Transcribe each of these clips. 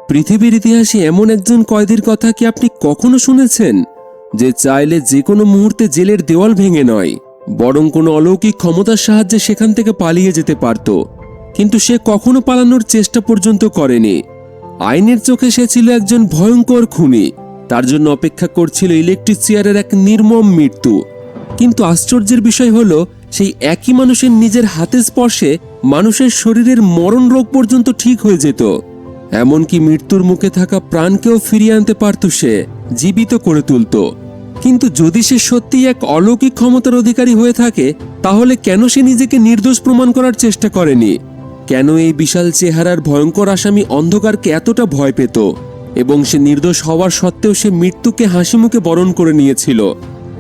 পৃথিবীর ইতিহাসে এমন একজন কয়েদির কথা কি আপনি কখনো শুনেছেন, যে চাইলে যে কোনো মুহূর্তে জেলের দেওয়াল ভেঙে নয়, বরং কোনো অলৌকিক ক্ষমতার সাহায্যে সেখান থেকে পালিয়ে যেতে পারত, কিন্তু সে কখনো পালানোর চেষ্টা পর্যন্ত করেনি। আইনের চোখে সে ছিল একজন ভয়ঙ্কর খুনি, তার জন্য অপেক্ষা করছিল ইলেকট্রিক চেয়ারের এক নির্মম মৃত্যু। কিন্তু আশ্চর্যের বিষয় হলো, সেই একই মানুষের নিজের হাতে স্পর্শে মানুষের শরীরের মরণ রোগ পর্যন্ত ঠিক হয়ে যেত। এমনকি মৃত্যুর মুখে থাকা প্রাণকেও ফিরিয়ে আনতে পারত, সে জীবিত করে তুলত। কিন্তু যদি সে সত্যিই এক অলৌকিক ক্ষমতার অধিকারী হয়ে থাকে, তাহলে কেন সে নিজেকে নির্দোষ প্রমাণ করার চেষ্টা করেনি? কেন এই বিশাল চেহারার ভয়ঙ্কর আসামি অন্ধকারকে এতটা ভয় পেত এবং সে নির্দোষ হওয়ার সত্ত্বেও সে মৃত্যুকে হাসি মুখে বরণ করে নিয়েছিল?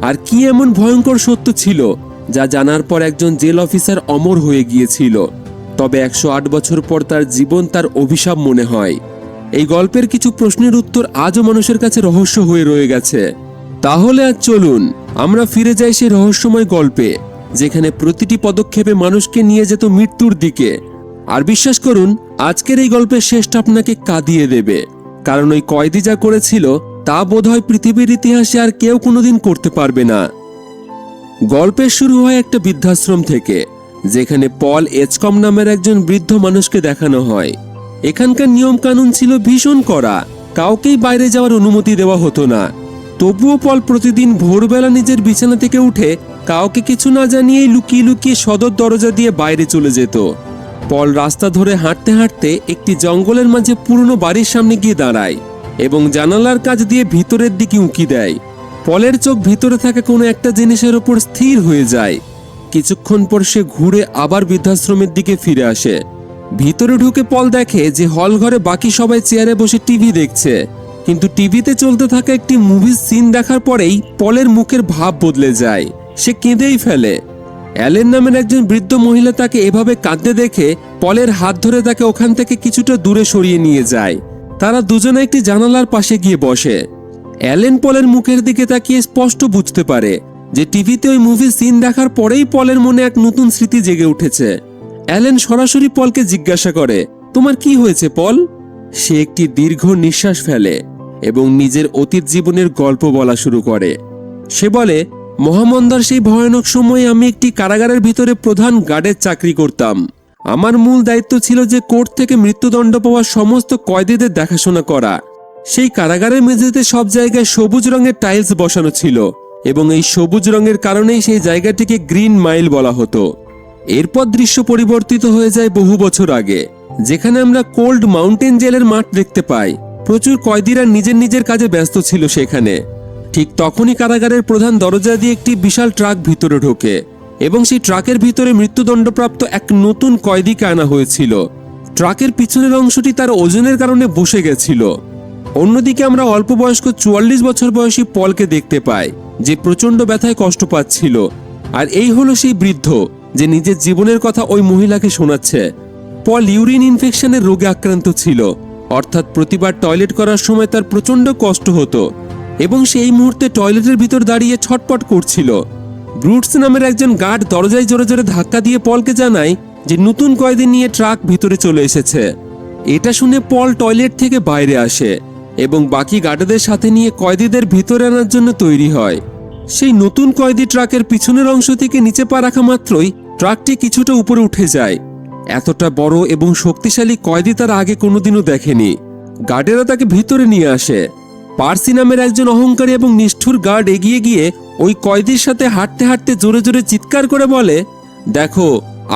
আর কি এমন ভয়ঙ্কর সত্য ছিল যা জানার পর একজন জেল অফিসার অমর হয়ে গিয়েছিল? তবে 108 বছর পর তার জীবন তার অভিশাপ মনে হয়। এই গল্পের কিছু প্রশ্নের উত্তর আজও মানুষের কাছে রহস্য হয়ে রয়ে গেছে। তাহলে আজ চলুন আমরা ফিরে যাই সেই রহস্যময় গল্পে, যেখানে প্রতিটি পদক্ষেপে মানুষকে নিয়ে যেত মৃত্যুর দিকে। আর বিশ্বাস করুন, আজকের এই গল্পের শেষটা আপনাকে কাঁদিয়ে দেবে, কারণ ওই কয়েদি যা করেছিল তা বোধহয় পৃথিবীর ইতিহাসে আর কেউ কোনোদিন করতে পারবে না। গল্পের শুরু হয় একটা বৃদ্ধাশ্রম থেকে, যেখানে পল এচকম নামের একজন বৃদ্ধ মানুষকে দেখানো হয়। এখানকার নিয়ম কানুন ছিল ভীষণ কড়া, কাউকেই বাইরে যাওয়ার অনুমতি দেওয়া হতো না। তবুও পল প্রতিদিন ভোরবেলা নিজের বিছানা থেকে উঠে কাউকে কিছু না জানিয়েই লুকিয়ে লুকিয়ে সদর দরজা দিয়ে বাইরে চলে যেত। পল রাস্তা ধরে হাঁটতে হাঁটতে একটি জঙ্গলের মাঝে পুরনো বাড়ির সামনে গিয়ে দাঁড়ায় এবং জানালার কাছ দিয়ে ভিতরের দিকে উঁকি দেয়। পলের চোখ ভিতরে থাকা কোনো একটা জিনিসের ওপর স্থির হয়ে যায়। কিছুক্ষণ পর সে ঘুরে আবার বৃদ্ধাশ্রমের দিকে ফিরে আসে। ভিতরে ঢুকে পল দেখে যে হল ঘরে বাকি সবাই চেয়ারে বসে টিভি দেখছে, কিন্তু টিভিতে চলতে থাকা একটি মুভির সিন দেখার পরেই পলের মুখের ভাব বদলে যায়। সে কেঁদেই ফেলে। অ্যালেন নামের একজন বৃদ্ধ মহিলা তাকে এভাবে কাঁদতে দেখে পলের হাত ধরে তাকে ওখান থেকে কিছুটা দূরে সরিয়ে নিয়ে যায়। তারা দুজনে একটি জানালার পাশে গিয়ে বসে। অ্যালেন পলের মুখের দিকে তাকিয়ে স্পষ্ট বুঝতে পারে যে টিভিতে ওই মুভির সিন দেখার পরেই পলের মনে এক নতুন স্মৃতি জেগে উঠেছে। অ্যালেন সরাসরি পলকে জিজ্ঞাসা করে, তোমার কি হয়েছে পল? সে একটি দীর্ঘ নিঃশ্বাস ফেলে এবং নিজের অতীত জীবনের গল্প বলা শুরু করে। সে বলে, মহামন্দার সেই ভয়ানক সময়ে আমি একটি কারাগারের ভিতরে প্রধান গার্ডের চাকরি করতাম। আমার মূল দায়িত্ব ছিল যে কোর্ট থেকে মৃত্যুদণ্ড পাওয়া সমস্ত কয়েদিদের দেখাশোনা করা। সেই কারাগারের মেঝেতে সব জায়গায় সবুজ রঙের টাইলস বসানো ছিল এবং এই সবুজ রঙের কারণেই সেই জায়গাটিকে গ্রিন মাইল বলা হতো। এরপর দৃশ্য পরিবর্তিত হয়ে যায় বহু বছর আগে, যেখানে আমরা কোল্ড মাউন্টেন জেলের মাঠ দেখতে পাই। প্রচুর কয়েদিরা নিজের নিজের কাজে ব্যস্ত ছিল সেখানে। ঠিক তখনই কারাগারের প্রধান দরজা দিয়ে একটি বিশাল ট্রাক ভিতরে ঢোকে এবং সেই ট্রাকের ভিতরে মৃত্যুদণ্ডপ্রাপ্ত এক নতুন কয়েদিকে আনা হয়েছিল। ট্রাকের পিছনের অংশটি তার ওজনের কারণে বসে গেছিল। অন্যদিকে আমরা অল্প বয়স্ক 44 বছর বয়সী পলকে দেখতে পাই, যে প্রচণ্ড ব্যথায় কষ্ট পাচ্ছিল। আর এই হলো সেই বৃদ্ধ যে নিজের জীবনের কথা ওই মহিলাকে শোনাচ্ছে। পল ইউরিন ইনফেকশনের রোগে আক্রান্ত ছিল, অর্থাৎ প্রতিবার টয়লেট করার সময় তার প্রচণ্ড কষ্ট হতো এবং সে এই মুহূর্তে টয়লেটের ভিতর দাঁড়িয়ে ছটপট করছিল। ব্রুটস নামের একজন গার্ড দরজায় জোরে জোরে ধাক্কা দিয়ে পলকে জানায় যে নতুন কয়েদি নিয়ে ট্রাক ভিতরে চলে এসেছে। এটা শুনে পল টয়লেট থেকে বাইরে আসে এবং বাকি গার্ডদের সাথে নিয়ে কয়েদিদের ভিতরে আনার জন্য তৈরি হয়। সেই নতুন কয়েদি ট্রাকের পিছনের অংশ থেকে নিচে পা রাখা মাত্রই ট্রাকটি কিছুটা উপরে উঠে যায়। এতটা বড় এবং শক্তিশালী কয়েদি তার আগে কোনোদিনও দেখেনি। গার্ডেরা তাকে ভিতরে নিয়ে আসে। পার্সি নামের একজন অহংকারী এবং নিষ্ঠুর গার্ড এগিয়ে গিয়ে ওই কয়েদির সাথে হাঁটতে হাঁটতে জোরে জোরে চিৎকার করে বলে, দেখো,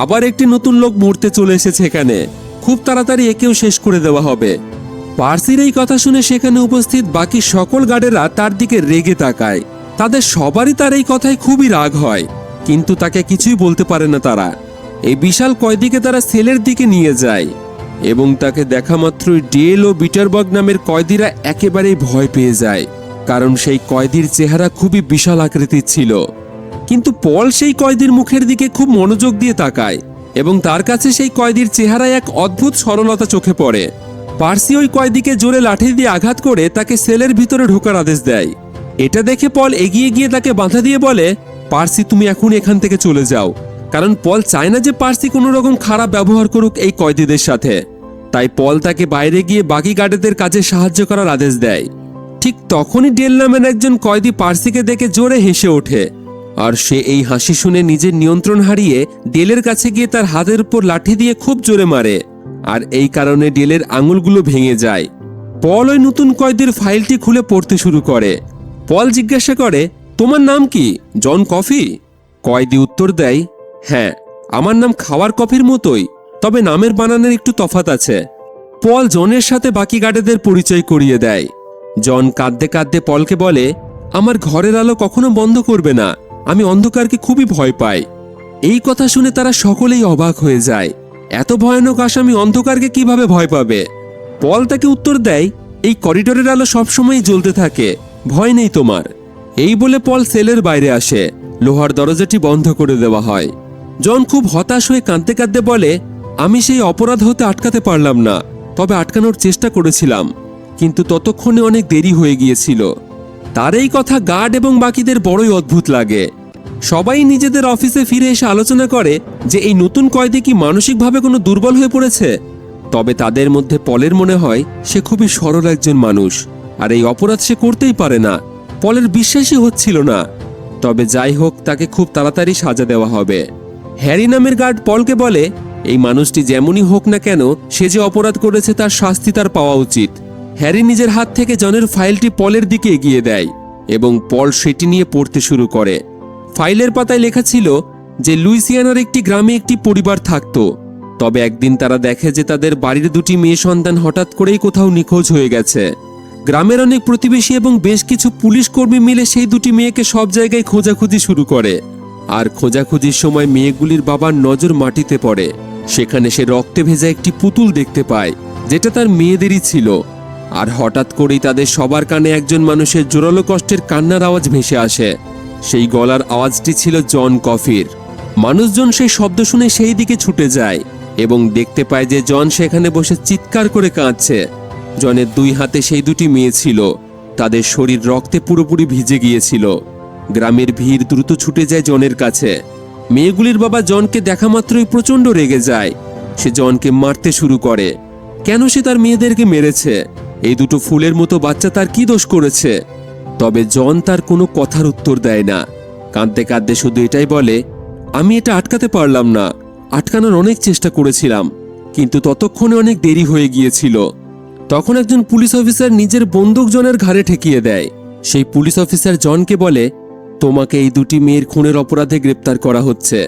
আবার একটি নতুন লোক মরতে চলে এসেছে এখানে, খুব তাড়াতাড়ি একেও শেষ করে দেওয়া হবে। পার্সির এই কথা শুনে সেখানে উপস্থিত বাকি সকল গার্ডেরা তার দিকে রেগে তাকায়। তাদের সবারই তার এই কথায় খুবই রাগ হয়, কিন্তু তাকে কিছুই বলতে পারে না তারা। এই বিশাল কয়েদিকে তারা সেলের দিকে নিয়ে যায় এবং তাকে দেখা মাত্রই ডেল ও বিটারবার্গ নামের কয়েদিরা একেবারেই ভয় পেয়ে যায়, কারণ সেই কয়েদির চেহারা খুবই বিশাল আকৃতির ছিল। কিন্তু পল সেই কয়েদির মুখের দিকে খুব মনোযোগ দিয়ে তাকায় এবং তার কাছে সেই কয়েদির চেহারায় এক অদ্ভুত সরলতা চোখে পড়ে। পার্সি ওই কয়েদিকে জোরে লাঠি দিয়ে আঘাত করে তাকে সেলের ভিতরে ঢোকার আদেশ দেয়। এটা দেখে পল এগিয়ে গিয়ে তাকে বাধা দিয়ে বলে, পার্সি, তুমি এখন এখান থেকে চলে যাও, কারণ পল চায় না যে পার্সি কোনো রকম খারাপ ব্যবহার করুক এই কয়েদিদের সাথে। তাই পল তাকে বাইরে গিয়ে বাকি গার্ডদের কাজে সাহায্য করার আদেশ দেয়। ঠিক তখনই ডেল নামের একজন কয়েদি পার্সিকে দেখে জোরে হেসে ওঠে, আর সে এই হাসি শুনে নিজের নিয়ন্ত্রণ হারিয়ে ডেলের কাছে গিয়ে তার হাতের উপর লাঠি দিয়ে খুব জোরে মারে, আর এই কারণে ডেলের আঙুলগুলো ভেঙে যায়। পল ওই নতুন কয়েদির ফাইলটি খুলে পড়তে শুরু করে। পল জিজ্ঞাসা করে, তোমার নাম কি, জন কফি? কয়েদি উত্তর দেয়, হ্যাঁ, আমার নাম খাওয়ার কফির মতোই, তবে নামের বানানের একটু তফাৎ আছে। পল জনের সাথে বাকি গার্ডদের পরিচয় করিয়ে দেয়। জন কাঁদতে কাঁদতে পলকে বলে, আমার ঘরের আলো কখনো বন্ধ করবে না, আমি অন্ধকারকে খুবই ভয় পাই। এই কথা শুনে তারা সকলেই অবাক হয়ে যায়। এত ভয়ানক আসামি অন্ধকারকে কিভাবে ভয় পাবে? পল তাকে উত্তর দেয়, এই করিডোরের আলো সবসময় জ্বলতে থাকে, ভয় নেই তোমার। এই বলে পল সেলের বাইরে আসে। লোহার দরজাটি বন্ধ করে দেওয়া হয়। জন খুব হতাশ হয়ে কাঁদতে কাঁদতে বলে, আমি সেই অপরাধ হতে আটকাতে পারলাম না, তবে আটকানোর চেষ্টা করেছিলাম, কিন্তু ততক্ষণে অনেক দেরি হয়ে গিয়েছিল। তার এই কথা গার্ড এবং বাকিদের বড়ই অদ্ভুত লাগে। সবাই নিজেদের অফিসে ফিরে এসে আলোচনা করে যে এই নতুন কয়েদি কি মানসিকভাবে কোনো দুর্বল হয়ে পড়েছে। তবে তাদের মধ্যে পলের মনে হয় সে খুবই সরল একজন মানুষ, আর এই অপরাধ সে করতেই পারে না। পলের বিশ্বাসই হচ্ছিল না। তবে যাই হোক, তাকে খুব তাড়াতাড়ি সাজা দেওয়া হবে। হ্যারি নামের গার্ড পলকে বলে, এই মানুষটি যেমনই হোক না কেন, সে যে অপরাধ করেছে তার শাস্তি তার পাওয়া উচিত। হ্যারি নিজের হাত থেকে জনের ফাইলটি পলের দিকে এগিয়ে দেয় এবং পল সেটি নিয়ে পড়তে শুরু করে। ফাইলের পাতায় লেখা ছিল যে লুইসিয়ানার একটি গ্রামে একটি পরিবার থাকত। তবে একদিন তারা দেখে যে তাদের বাড়ির দুটি মেয়ে সন্তান হঠাৎ করেই কোথাও নিখোঁজ হয়ে গেছে। গ্রামের অনেক প্রতিবেশী এবং বেশ কিছু পুলিশ কর্মী মিলে সেই দুটি মেয়েকে সব জায়গায় খোঁজাখুঁজি শুরু করে। আর খোঁজাখুঁজির সময় মেয়েগুলির বাবার নজর মাটিতে পড়ে। সেখানে সে রক্তে ভেজা একটি পুতুল দেখতে পায়, যেটা তার মেয়েদেরই ছিল। আর হঠাৎ করেই তাদের সবার কানে একজন মানুষের জোরালো কষ্টের কান্নার আওয়াজ ভেসে আসে। সেই গলার আওয়াজটি ছিল জন কফির। মানুষজন সেই শব্দ শুনে সেই দিকে ছুটে যায় এবং দেখতে পায় যে জন সেখানে বসে চিৎকার করে কাঁদছে। জনের দুই হাতে সেই দুটি মেয়ে ছিল, তাদের শরীর রক্তে পুরোপুরি ভিজে গিয়েছিল। গ্রামের ভিড় দ্রুত ছুটে যায় জনের কাছে। মেয়েগুলির বাবা জনকে দেখা মাত্রই প্রচণ্ড রেগে যায়। সে জনকে মারতে শুরু করে। কেন সে তার মেয়েদেরকে মেরেছে? এই দুটো ফুলের মতো বাচ্চা তার কি দোষ করেছে? তবে জন তার কোনো কথার উত্তর দেয় না। কাঁদতে কাঁদতে শুধু এটাই বলে, আমি এটা আটকাতে পারলাম না, আটকানোর অনেক চেষ্টা করেছিলাম, কিন্তু ততক্ষণে অনেক দেরি হয়ে গিয়েছিল। তখন একজন পুলিশ অফিসার নিজের বন্দুক জনের ঘাড়ে ঠেকিয়ে দেয়। সেই পুলিশ অফিসার জনকে বলে, তোমাকে এই দুটি মেয়ের খুনের অপরাধে গ্রেপ্তার করা হচ্ছে।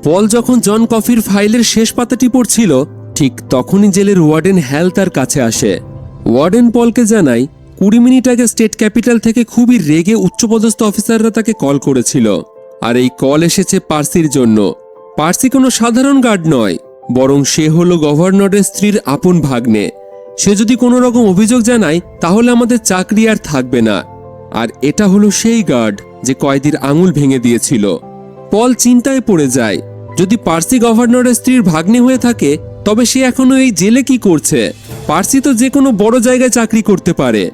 পল যখন জন কফির ফাইলের শেষ পাতাটি পড়ছিল, ঠিক তখনই জেলের ওয়ার্ডেন হ্যাল তার কাছে আসে। ওয়ার্ডেন পলকে জানায় 20 মিনিট আগে স্টেট ক্যাপিটাল থেকে খুবই রেগে উচ্চপদস্থ অফিসাররা তাকে কল করেছিল, আর এই কল এসেছে পার্সির জন্য। পার্সি কোনো সাধারণ গার্ড নয়, বরং সে হলো গভর্নরের স্ত্রীর আপন ভাগ্নে। সে যদি কোনো রকম অভিযোগ জানায় তাহলে আমাদের চাকরি আর থাকবে না। আর এটা হলো সেই গার্ড যে কয়েদির আঙুল ভেঙে দিয়েছিল। পল চিন্তায় পড়ে যায়, যদি পার্সি গভর্নরের স্ত্রীর ভাগ্নে হয়ে থাকে তবে সে এখনো এই জেলে কি করছে? পার্সি তো যে কোনো বড় জায়গায় চাকরি করতে পারে।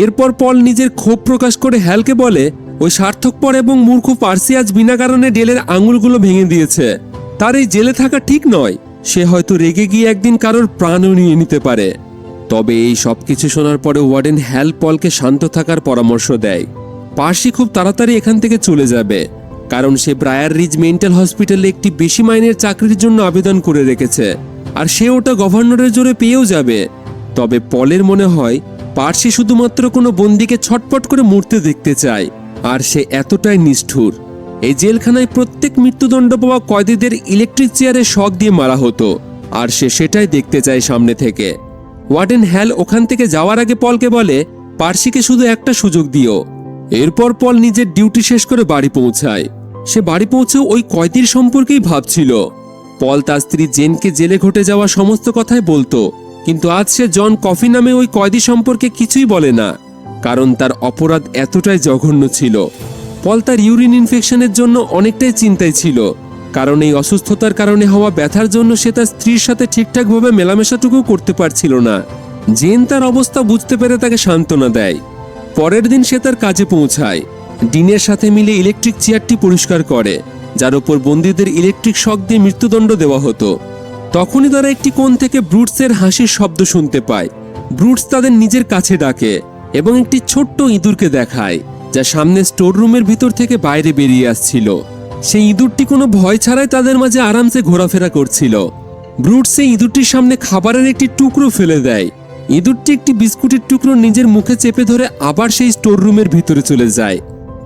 এরপর পল নিজের ক্ষোভ প্রকাশ করে হ্যালকে বলে, ওই স্বার্থপর এবং মূর্খ পার্সি আজ বিনা কারণে ডেলের আঙুলগুলো ভেঙে দিয়েছে। তার এই জেলে থাকা ঠিক নয়। সে হয়তো রেগে গিয়ে একদিন কারোর প্রাণও নিয়ে নিতে পারে। তবে এই সব কিছু শোনার পরে ওয়ার্ডেন হ্যাল পলকে শান্ত থাকার পরামর্শ দেয়। পার্সি খুব তাড়াতাড়ি এখান থেকে চলে যাবে, কারণ সে ব্রায়ার রিজ মেন্টাল হসপিটালে একটি বেশি মাইনের চাকরির জন্য আবেদন করে রেখেছে, আর সে ওটা গভর্নরের জোরে পেয়েও যাবে। তবে পলের মনে হয় পার্সি শুধুমাত্র কোনো বন্দীকে ছটপট করে মরতে দেখতে চায়, আর সে এতটাই নিষ্ঠুর। এই জেলখানায় প্রত্যেক মৃত্যুদণ্ড পাওয়া কয়েদিদের ইলেকট্রিক চেয়ারে শক দিয়ে মারা হতো, আর সে সেটাই দেখতে চায় সামনে থেকে। ওয়ার্ডেন হ্যাল ওখান থেকে যাওয়ার আগে পলকে বলে, পার্সিকে শুধু একটা সুযোগ দিও। এরপর পল নিজের ডিউটি শেষ করে বাড়ি পৌঁছায়। সে বাড়ি পৌঁছেও ওই কয়েদির সম্পর্কেই ভাবছিল। পল তার স্ত্রী জেনকে জেলে ঘটে যাওয়া সমস্ত কথাই বলতো, কিন্তু আজ সে জন কফি নামে ওই কয়েদি সম্পর্কে কিছুই বলে না, কারণ তার অপরাধ এতটাই জঘন্য ছিল। পল তার ইউরিন ইনফেকশনের জন্য অনেকটাই চিন্তায় ছিল, কারণ এই অসুস্থতার কারণে হওয়া ব্যথার জন্য সে তার স্ত্রীর সাথে ঠিকঠাকভাবে মেলামেশাটুকু করতে পারছিল না। জেন তার অবস্থা বুঝতে পেরে তাকে সান্ত্বনা দেয়। পরের দিন সে তার কাজে পৌঁছায়। ডিনের সাথে মিলে ইলেকট্রিক চেয়ারটি পরিষ্কার করে, যার উপর বন্দীদের ইলেকট্রিক শক দিয়ে মৃত্যুদণ্ড দেওয়া হতো। তখনই তারা একটি কোণ থেকে ব্রুটসের হাসির শব্দ শুনতে পায়। ব্রুটস তাদের নিজের কাছে ডাকে এবং একটি ছোট্ট ইঁদুরকে দেখায়, যা সামনে স্টোর রুমের ভিতর থেকে বাইরে বেরিয়ে আসছিল। সেই ইঁদুরটি কোনো ভয় ছাড়াই তাদের মাঝে আরামসে ঘোরাফেরা করছিল। ব্রুটস সেই ইঁদুরটির সামনে খাবারের একটি টুকরো ফেলে দেয়। ইঁদুরটি একটি বিস্কুটের টুকরো নিজের মুখে চেপে ধরে আবার সেই স্টোর রুমের ভিতরে চলে যায়।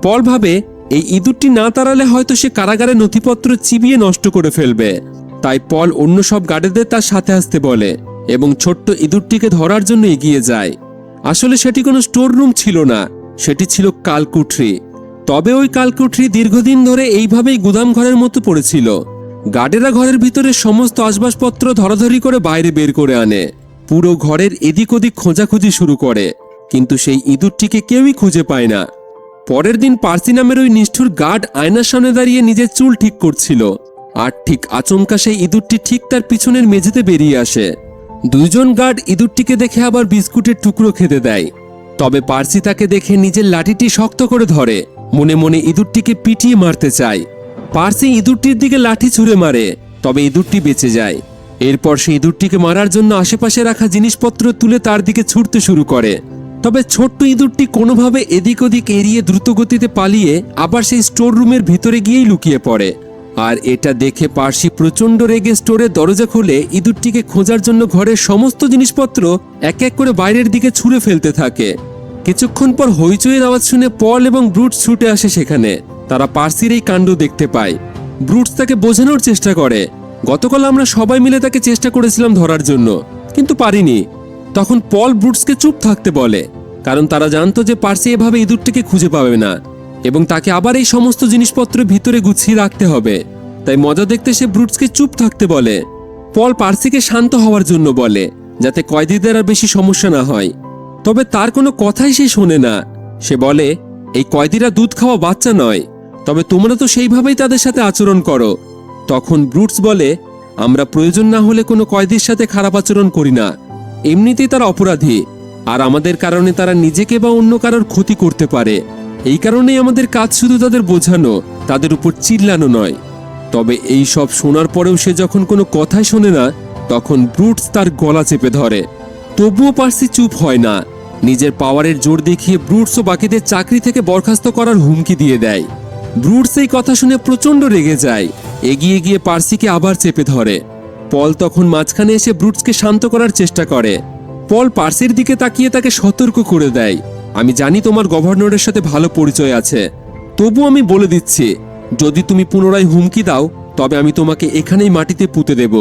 পল ভাবে এই ইঁদুরটি না তাড়ালে হয়তো সে কারাগারে নথিপত্র চিবিয়ে নষ্ট করে ফেলবে। তাই পল অন্য সব গার্ডদের তার সাথে আসতে বলে এবং ছোট্ট ইঁদুরটিকে ধরার জন্য এগিয়ে যায়। আসলে সেটি কোনো স্টোর রুম ছিল না, সেটি ছিল কালকুঠরি। তবে ওই কালকুঠরি দীর্ঘদিন ধরে এইভাবেই গুদাম ঘরের মতো পড়েছিল। গার্ডেরা ঘরের ভিতরে সমস্ত আসবাবপত্র ধরাধরি করে বাইরে বের করে আনে। পুরো ঘরের এদিক ওদিক খোঁজাখুঁজি শুরু করে, কিন্তু সেই ইঁদুরটিকে কেউই খুঁজে পায় না। পরের দিন পার্সি নামের ওই নিষ্ঠুর গার্ড আয়নার সামনে দাঁড়িয়ে নিজের চুল ঠিক করছিল, আর ঠিক আচমকা সেই ইঁদুরটি ঠিক তার পিছনের মেঝেতে বেরিয়ে আসে। দুইজন গার্ড ইঁদুরটিকে দেখে আবার বিস্কুটের টুকরো খেতে দেয়। তবে পার্সি তাকে দেখে নিজের লাঠিটি শক্ত করে ধরে, মনে মনে ইঁদুরটিকে পিটিয়ে মারতে চায়। পার্সি ইঁদুরটির দিকে লাঠি ছুঁড়ে মারে, তবে ইঁদুরটি বেঁচে যায়। এরপর সে ইঁদুরটিকে মারার জন্য আশেপাশে রাখা জিনিসপত্র তুলে তার দিকে ছুটতে শুরু করে। তবে ছোট্ট ইঁদুরটি কোনোভাবে এদিক ওদিক এড়িয়ে দ্রুতগতিতে পালিয়ে আবার সেই স্টোর রুমের ভিতরে গিয়েই লুকিয়ে পড়ে। আর এটা দেখে পার্সি প্রচণ্ড রেগে স্টোরের দরজা খুলে ইঁদুরটিকে খোঁজার জন্য ঘরের সমস্ত জিনিসপত্র এক এক করে বাইরের দিকে ছুঁড়ে ফেলতে থাকে। কিছুক্ষণ পর হইচইয়ের আওয়াজ শুনে পল এবং ব্রুটস ছুটে আসে সেখানে। তারা পার্সির এই কাণ্ড দেখতে পায়। ব্রুটস তাকে বোঝানোর চেষ্টা করে, গতকাল আমরা সবাই মিলে তাকে চেষ্টা করেছিলাম ধরার জন্য, কিন্তু পারিনি। তখন পল ব্রুটসকে চুপ থাকতে বলে, কারণ তারা জানতো যে পার্সি এভাবে ইঁদুরটিকে খুঁজে পাবে না এবং তাকে আবার এই সমস্ত জিনিসপত্র ভিতরে গুছিয়ে রাখতে হবে। তাই মজা দেখতে সে ব্রুটসকে চুপ থাকতে বলে। পল পার্সিকে শান্ত হওয়ার জন্য বলে, যাতে কয়েদিদের আর বেশি সমস্যা না হয়। তবে তার কোনো কথাই সে শোনে না। সে বলে, এই কয়েদিরা দুধ খাওয়া বাচ্চা নয়, তবে তোমরা তো সেইভাবেই তাদের সাথে আচরণ করো। তখন ব্রুটস বলে, আমরা প্রয়োজন না হলে কোনো কয়েদির সাথে খারাপ আচরণ করি না। এমনিতেই তারা অপরাধী, আর আমাদের কারণে তারা নিজেকে বা অন্য কারোর ক্ষতি করতে পারে। এই কারণেই আমাদের কাজ শুধু তাদের বোঝানো, তাদের উপর চিল্লানো নয়। তবে এই সব শোনার পরেও সে যখন কোনো কথাই শোনে না, তখন ব্রুটস তার গলা চেপে ধরে। তবুও পার্সি চুপ হয় না। নিজের পাওয়ারের জোর দেখিয়ে ব্রুটস ও বাকিদের চাকরি থেকে বরখাস্ত করার হুমকি দিয়ে দেয়। ব্রুটস এই কথা শুনে প্রচণ্ড রেগে যায়, এগিয়ে গিয়ে পার্সিকে আবার চেপে ধরে। পল তখন মাঝখানে এসে ব্রুটসকে শান্ত করার চেষ্টা করে। পল পার্সির দিকে তাকিয়ে তাকে সতর্ক করে দেয়, আমি জানি তোমার গভর্নরের সাথে ভালো পরিচয় আছে, তবু আমি বলে দিচ্ছি, যদি তুমি পুনরায় হুমকি দাও তবে আমি তোমাকে এখানেই মাটিতে পুঁতে দেব।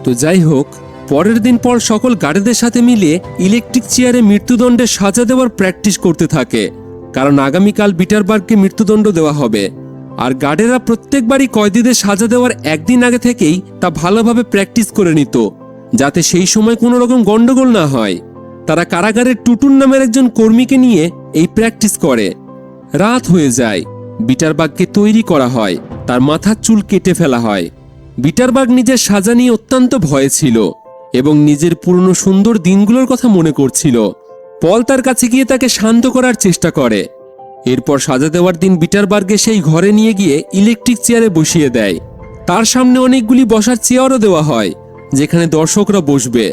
তো যাই হোক, পরের দিন পল সকল গার্ডদের সাথে মিলিয়ে ইলেকট্রিক চেয়ারে মৃত্যুদণ্ডের সাজা দেওয়ার প্র্যাকটিস করতে থাকে, কারণ আগামীকাল বিটারবার্গকে মৃত্যুদণ্ড দেওয়া হবে। আর গার্ডেরা প্রত্যেকবারই কয়েদিদের সাজা দেওয়ার একদিন আগে থেকেই তা ভালোভাবে প্র্যাকটিস করে নিত, যাতে সেই সময় কোনো রকম গন্ডগোল না হয়। তারা কারাগারের টুটুন নামের একজন কর্মীকে নিয়ে এই প্র্যাকটিস করে। রাত হয়ে যায়, বিটারবার্গকে তৈরি করা হয়, তার মাথার চুল কেটে ফেলা হয়। বিটারবার্গ নিজের সাজা নিয়ে অত্যন্ত ভয়ে ছিল এবং নিজের পুরনো সুন্দর দিনগুলোর কথা মনে করছিল। পল তার কাছে গিয়ে তাকে শান্ত করার চেষ্টা করে। এরপর সাজা দেওয়ার দিন বিটারবার্গে সেই ঘরে নিয়ে গিয়ে ইলেকট্রিক চেয়ারে বসিয়ে দেয়। তার সামনে অনেকগুলি বসার চেয়ারও দেওয়া হয়, যেখানে দর্শকরা বসবে,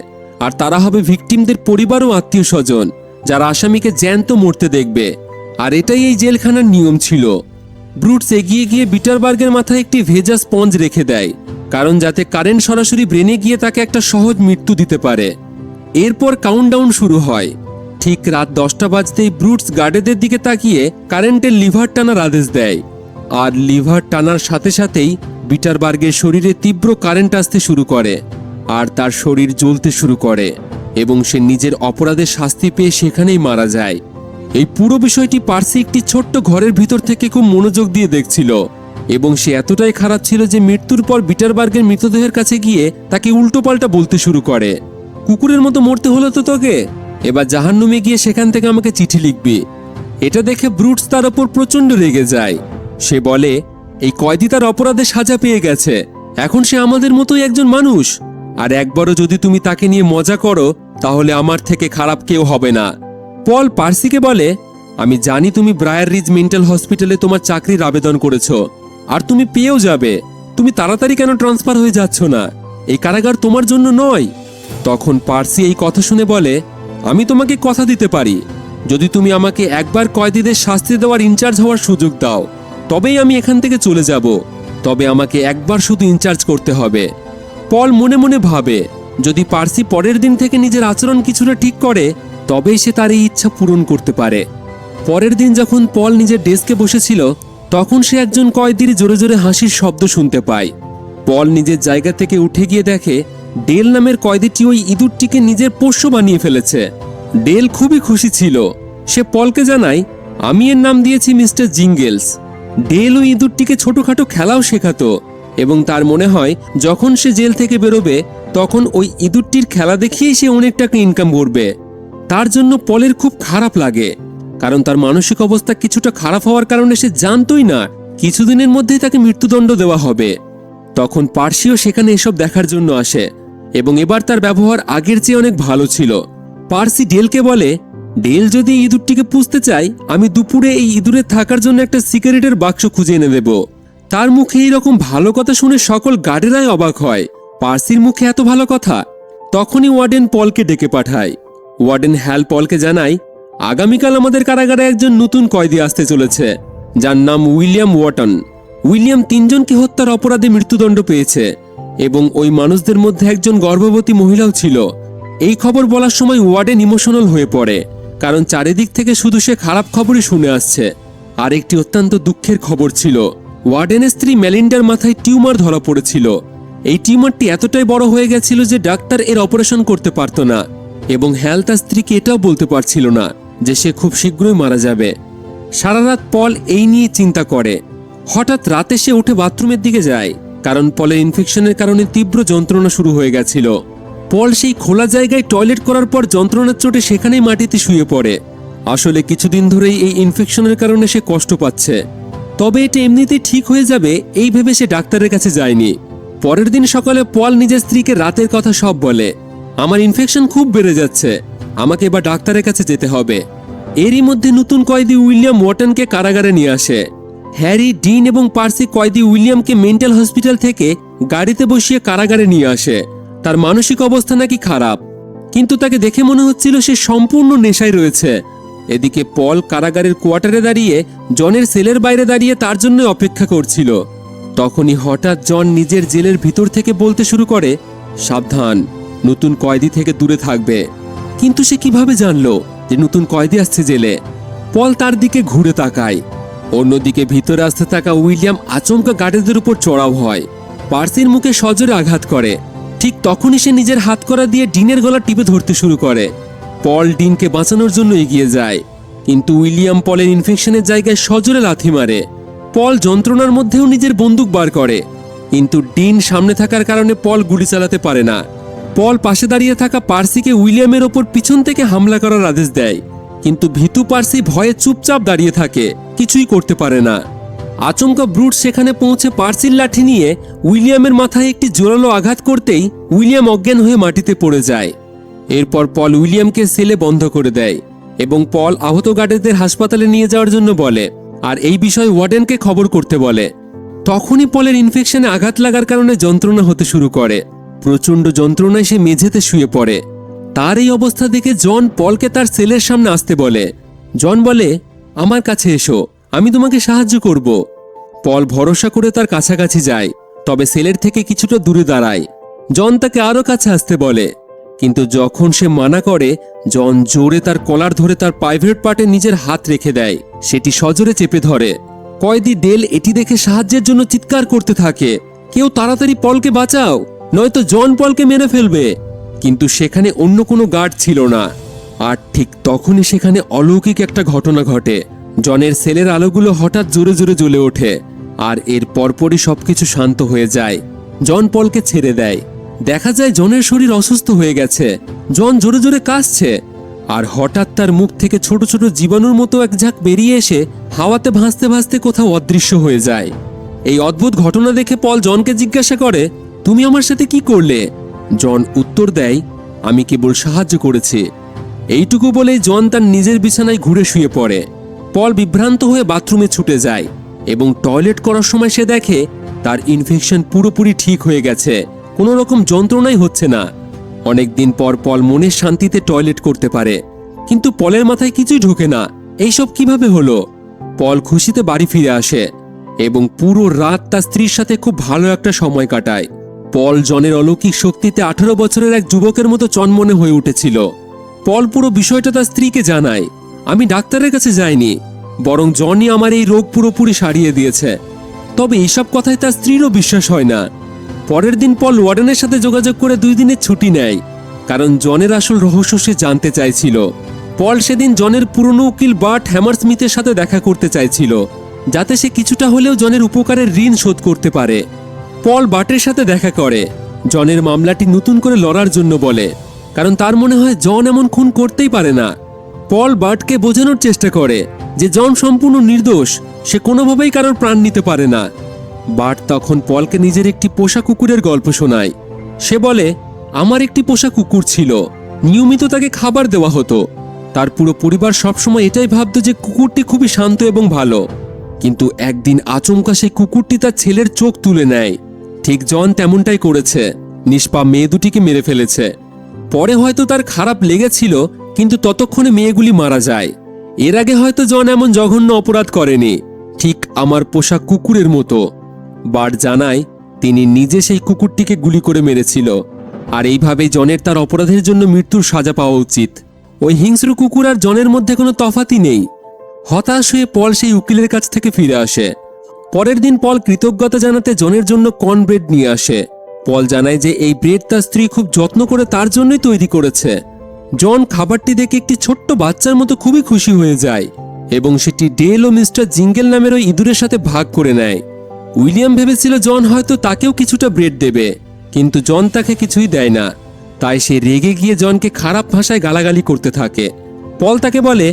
আর তারা হবে ভিকটিমদের পরিবার ও আত্মীয় স্বজন, যারা আসামিকে জ্যান্ত মরতে দেখবে। আর এটাই এই জেলখানার নিয়ম ছিল। ব্রুটস এগিয়ে গিয়ে বিটারবার্গের মাথায় একটি ভেজা স্পঞ্জ রেখে দেয়, কারণ যাতে কারেন্ট সরাসরি ব্রেনে গিয়ে তাকে একটা সহজ মৃত্যু দিতে পারে। এরপর কাউন্টডাউন শুরু হয়। ঠিক রাত 10টা বাজতেই ব্রুটস গার্ডেদের দিকে তাকিয়ে কারেন্টের লিভার টানার আদেশ দেয়। আর লিভার টানার সাথে সাথেই বিটারবার্গের শরীরে তীব্র কারেন্ট আসতে শুরু করে, আর তার শরীর জ্বলতে শুরু করে এবং সে নিজের অপরাধের শাস্তি পেয়ে সেখানেই মারা যায়। এই পুরো বিষয়টি পার্সি একটি ছোট্ট ঘরের ভিতর থেকে খুব মনোযোগ দিয়ে দেখছিল এবং সে এতটাই খারাপ ছিল যে মৃত্যুর পর বিটারবার্গের মৃতদেহের কাছে গিয়ে তাকে উল্টোপাল্টা বলতে শুরু করে, কুকুরের মতো মরতে হলো তো তোকে, এবার জাহান্নুমে গিয়ে সেখান থেকে আমাকে চিঠি লিখবি। এটা দেখে ব্রুটস তার ওপর প্রচণ্ড রেগে যায়। সে বলে, এই কয়েদি তার অপরাধে সাজা পেয়ে গেছে, এখন সে আমাদের মতোই একজন মানুষ, আর একবারও যদি তুমি তাকে নিয়ে মজা করো তাহলে আমার থেকে খারাপ কেউ হবে না। পল পার্সিকে বলে, আমি জানি তুমি ব্রায়ার রিজ মেন্টাল হসপিটালে তোমার চাকরির আবেদন করেছো, আর তুমি পেয়েও যাবে। তুমি তাড়াতাড়ি কেন ট্রান্সফার হয়ে যাচ্ছ না? এই কারাগার তোমার জন্য নয়। তখন পার্সি এই কথা শুনে বলে, আমি তোমাকে কথা দিতে পারি, যদি তুমি আমাকে একবার কয়েদিদের শাস্তি দেওয়ার ইনচার্জ হওয়ার সুযোগ দাও, তবেই আমি এখান থেকে চলে যাব। তবে আমাকে একবার শুধু ইনচার্জ করতে হবে। পল মনে মনে ভাবে, যদি পার্সি পরের দিন থেকে নিজের আচরণ কিছুটা ঠিক করে, তবেই সে তার এই ইচ্ছা পূরণ করতে পারে। পরের দিন যখন পল নিজের ডেস্কে বসেছিল, তখন সে একজন কয়েদির জোরে জোরে হাসির শব্দ শুনতে পায়। পল নিজের জায়গা থেকে উঠে গিয়ে দেখে ডেল নামের কয়েদিটি ওই ইঁদুরটিকে নিজের পোষ্য বানিয়ে ফেলেছে। ডেল খুবই খুশি ছিল। সে পলকে জানায়, আমি এর নাম দিয়েছি মিস্টার জিঙ্গেলস। ডেল ওই ইঁদুরটিকে ছোটখাটো খেলাও শেখাতো এবং তার মনে হয় যখন সে জেল থেকে বেরোবে তখন ওই ইঁদুরটির খেলা দেখিয়েই সে অনেক টাকা ইনকাম করবে। তার জন্য পলের খুব খারাপ লাগে, কারণ তার মানসিক অবস্থা কিছুটা খারাপ হওয়ার কারণে সে জানতই না কিছুদিনের মধ্যেই তাকে মৃত্যুদণ্ড দেওয়া হবে। তখন পার্সিও সেখানে এসব দেখার জন্য আসে এবং এবার তার ব্যবহার আগের চেয়ে অনেক ভালো ছিল। পার্সি ডেলকে বলে, ডেল যদি এই ইঁদুরটিকে পুষতে চায়, আমি দুপুরে এই ইঁদুরের থাকার জন্য একটা সিগারেটের বাক্স খুঁজে এনে দেব। তার মুখে এইরকম ভালো কথা শুনে সকল গার্ডেরাই অবাক হয়। পার্সির মুখে এত ভালো কথা। তখনই ওয়ার্ডেন পলকে ডেকে পাঠায়। ওয়ার্ডেন হ্যাল পলকে জানায়, আগামীকাল আমাদের কারাগারে একজন নতুন কয়েদি আসতে চলেছে, যার নাম উইলিয়াম ওয়াটন। উইলিয়াম 3 জনকে হত্যার অপরাধে মৃত্যুদণ্ড পেয়েছে এবং ওই মানুষদের মধ্যে একজন গর্ভবতী মহিলাও ছিল। এই খবর বলার সময় ওয়ার্ডেন ইমোশনাল হয়ে পড়ে, কারণ চারিদিক থেকে শুধু সে খারাপ খবরই শুনে আসছে। আর একটি অত্যন্ত দুঃখের খবর ছিল, ওয়ার্ডেনের স্ত্রী মেলিন্ডার মাথায় টিউমার ধরা পড়েছিল। এই টিউমারটি এতটাই বড় হয়ে গেছিল যে ডাক্তার এর অপারেশন করতে পারত না এবং হ্যাল তার স্ত্রীকে এটাও বলতে পারছিল না যে সে খুব শীঘ্রই মারা যাবে। সারা রাত পল এই নিয়ে চিন্তা করে। হঠাৎ রাতে সে উঠে বাথরুমের দিকে যায়, কারণ পলের ইনফেকশনের কারণে তীব্র যন্ত্রণা শুরু হয়ে গেছিল। পল সেই খোলা জায়গায় টয়লেট করার পর যন্ত্রণার চোটে সেখানেই মাটিতে শুয়ে পড়ে। আসলে কিছুদিন ধরেই এই ইনফেকশনের কারণে সে কষ্ট পাচ্ছে, তবে এটা এমনিতেই ঠিক হয়ে যাবে এই ভেবে সে ডাক্তারের কাছে যায়নি। পরের দিন সকালে পল নিজের স্ত্রীকে রাতের কথা সব বলে, আমার ইনফেকশন খুব বেড়ে যাচ্ছে, আমাকে এবার ডাক্তারের কাছে যেতে হবে। এরই মধ্যে নতুন কয়েদি উইলিয়াম ওয়াটনকে কারাগারে নিয়ে আসে। হ্যারি, ডিন এবং পার্সি কয়েদি উইলিয়ামকে মেন্টাল হসপিটাল থেকে গাড়িতে বসিয়ে কারাগারে নিয়ে আসে। তার মানসিক অবস্থা নাকি খারাপ, কিন্তু তাকে দেখে মনে হচ্ছিল সে সম্পূর্ণ নেশায় রয়েছে। এদিকে পল কারাগারের কোয়ার্টারে দাঁড়িয়ে জনের সেলের বাইরে দাঁড়িয়ে তার জন্য অপেক্ষা করছিল। তখনই হঠাৎ জন নিজের জেলের ভিতর থেকে বলতে শুরু করে, সাবধান, নতুন কয়েদি থেকে দূরে থাকবে। কিন্তু সে কিভাবে জানলো যে নতুন কয়েদি আসছে জেলে? পল তার দিকে ঘুরে তাকায়। অন্যদিকে ভিতরে আসতে থাকা উইলিয়াম আচমকা গার্ডেদের উপর চড়াও হয়। পার্সির মুখে সজোরে আঘাত করে। ঠিক তখনই সে নিজের হাতকড়া দিয়ে ডিনের গলা টিপে ধরতে শুরু করে। পল ডিনকে বাঁচানোর জন্য এগিয়ে যায়, কিন্তু উইলিয়াম পলের ইনফেকশনের জায়গায় সজোরে লাথি মারে। পল যন্ত্রণার মধ্যেও নিজের বন্দুক বার করে, কিন্তু ডিন সামনে থাকার কারণে পল গুলি চালাতে পারে না। পল পাশে দাঁড়িয়ে থাকা পার্সিকে উইলিয়ামের ওপর পিছন থেকে হামলা করার আদেশ দেয়, কিন্তু ভীতু পার্সি ভয়ে চুপচাপ দাঁড়িয়ে থাকে, কিছুই করতে পারে না। আচমকা ব্রুট সেখানে পৌঁছে পার্সির লাঠি নিয়ে উইলিয়ামের মাথায় একটি জোরালো আঘাত করতেই উইলিয়াম অজ্ঞান হয়ে মাটিতে পড়ে যায়। এরপর পল উইলিয়ামকে সেলে বন্ধ করে দেয় এবং পল আহত গার্ডদের হাসপাতালে নিয়ে যাওয়ার জন্য বলে, আর এই বিষয়ে ওয়ার্ডেনকে খবর করতে বলে। তখনই পলের ইনফেকশনে আঘাত লাগার কারণে যন্ত্রণা হতে শুরু করে। প্রচণ্ড যন্ত্রণায় সে মেঝেতে শুয়ে পড়ে। তার এই অবস্থা দেখে জন পলকে তার সেলের সামনে আসতে বলে। জন বলে, আমার কাছে এসো, আমি তোমাকে সাহায্য করব। পল ভরসা করে তার কাছাকাছি যায়, তবে সেলের থেকে কিছুটা দূরে দাঁড়ায়। জন তাকে আরও কাছে আসতে বলে, কিন্তু যখন সে মানা করে, জন জোরে তার কলার ধরে তার প্রাইভেট পার্টে নিজের হাত রেখে দেয়। সেটি সজোরে চেপে ধরে। কয়েদি ডেল এটি দেখে সাহায্যের জন্য চিৎকার করতে থাকে, কেউ তাড়াতাড়ি পলকে বাঁচাও, নয়তো জন পলকে মেরে ফেলবে। কিন্তু সেখানে অন্য কোনো গার্ড ছিল না। আর ঠিক তখনই সেখানে অলৌকিক একটা ঘটনা ঘটে। জনের সেলের আলোগুলো হঠাৎ জোরে জোরে জ্বলে ওঠে, আর এর পরপরই সবকিছু শান্ত হয়ে যায়। জন পলকে ছেড়ে দেয়। দেখা যায় জনের শরীর অসুস্থ হয়ে গেছে। জন জোরে জোরে কাশছে, আর হঠাৎ তার মুখ থেকে ছোট ছোট জীবাণুর মতো এক ঝাঁক বেরিয়ে এসে হাওয়াতে ভাসতে ভাসতে কোথাও অদৃশ্য হয়ে যায়। এই অদ্ভুত ঘটনা দেখে পল জনকে জিজ্ঞাসা করে, তুমি আমার সাথে কি করলে? জন উত্তর দেয়, আমি কেবল সাহায্য করেছি। এইটুকু বলেই জন তার নিজের বিছানায় ঘুরে শুয়ে পড়ে। পল বিভ্রান্ত হয়ে বাথরুমে ছুটে যায় এবং টয়লেট করার সময় সে দেখে তার ইনফেকশন পুরোপুরি ঠিক হয়ে গেছে কোনো রকম যন্ত্রণাই হচ্ছে না। অনেকদিন পর পল মনের শান্তিতে টয়লেট করতে পারে, কিন্তু পলের মাথায় কিছুই ঢোকে না। এইসব কিভাবে হলো? পল খুশিতে বাড়ি ফিরে আসে এবং পুরো রাত তার স্ত্রীর সাথে খুব ভালো একটা সময় কাটায়। পল জনের অলৌকিক শক্তিতে 18 বছরের এক যুবকের মতো চনমনে হয়ে উঠেছিল। পল পুরো বিষয়টা তার স্ত্রীকে জানায়। আমি ডাক্তারের কাছে যাইনি, বরং জনই আমার এই রোগ পুরোপুরি সারিয়ে দিয়েছে। তবে এসব কথায় তার স্ত্রীরও বিশ্বাস হয় না। পরের দিন পল ওয়ার্ডেনের সাথে যোগাযোগ করে 2 দিনের ছুটি নেয়, কারণ জনের আসল রহস্য সে জানতে চাইছিল। পল সেদিন জনের পুরনো উকিল বার্ট হ্যামারস্মিথের সাথে দেখা করতে চাইছিল, যাতে সে কিছুটা হলেও জনের উপকারের ঋণ শোধ করতে পারে। পল বার্টের সাথে দেখা করে, জনের মামলাটি নতুন করে লড়ার জন্য বলে, কারণ তার মনে হয় জন এমন খুন করতেই পারে না। পল বার্টকে বোঝানোর চেষ্টা করে যে জন সম্পূর্ণ নির্দোষ, সে কোনোভাবেই কারোর প্রাণ নিতে পারে না। বার্ট তখন পলকে নিজের একটি পোষা কুকুরের গল্প শোনায়। সে বলে, আমার একটি পোষা কুকুর ছিল, নিয়মিত তাকে খাবার দেওয়া হতো। তার পুরো পরিবার সবসময় এটাই ভাবত যে কুকুরটি খুবই শান্ত এবং ভালো। কিন্তু একদিন আচমকা সেই কুকুরটি তার ছেলের চোখ তুলে নেয়। ঠিক জন তেমনটাই করেছে, নিষ্পাপ মেয়ে দুটিকে মেরে ফেলেছে। পরে হয়তো তার খারাপ লেগেছিল, কিন্তু ততক্ষণে মেয়েগুলি মারা যায়। এর আগে হয়তো জন এমন জঘন্য অপরাধ করেনি, ঠিক আমার পোষা কুকুরের মতো। বার্ট জানায় তিনি নিজে সেই কুকুরটিকে গুলি করে মেরেছিল, আর এইভাবেই জনের তার অপরাধের জন্য মৃত্যুর সাজা পাওয়া উচিত। ওই হিংস্র কুকুর আর জনের মধ্যে কোনো তফাতই নেই। হতাশ হয়ে পল সেই উকিলের কাছ থেকে ফিরে আসে। পরের দিন পল কৃতজ্ঞতা জানাতে জনের জন্য কর্ন ব্রেড নিয়ে আসে। পল জানায় যে এই ব্রেড তার স্ত্রী খুব যত্ন করে তার জন্যই তৈরি করেছে। জন খাবারটি দেখে একটি ছোট্ট বাচ্চার মতো খুবই খুশি হয়ে যায় এবং সেটি ডেল ও মিস্টার জিঙ্গেল নামের ওই ইঁদুরের সাথে ভাগ করে নেয়। উইলিয়াম ভেবেছিল জন হয়তো তাকেও কিছুটা ব্রেড দেবে, কিন্তু জন তাকে কিছুই দেয় না। তাই সে রেগে গিয়ে জনকে খারাপ ভাষায় গালাগালি করতে থাকে। পল তাকে বলে,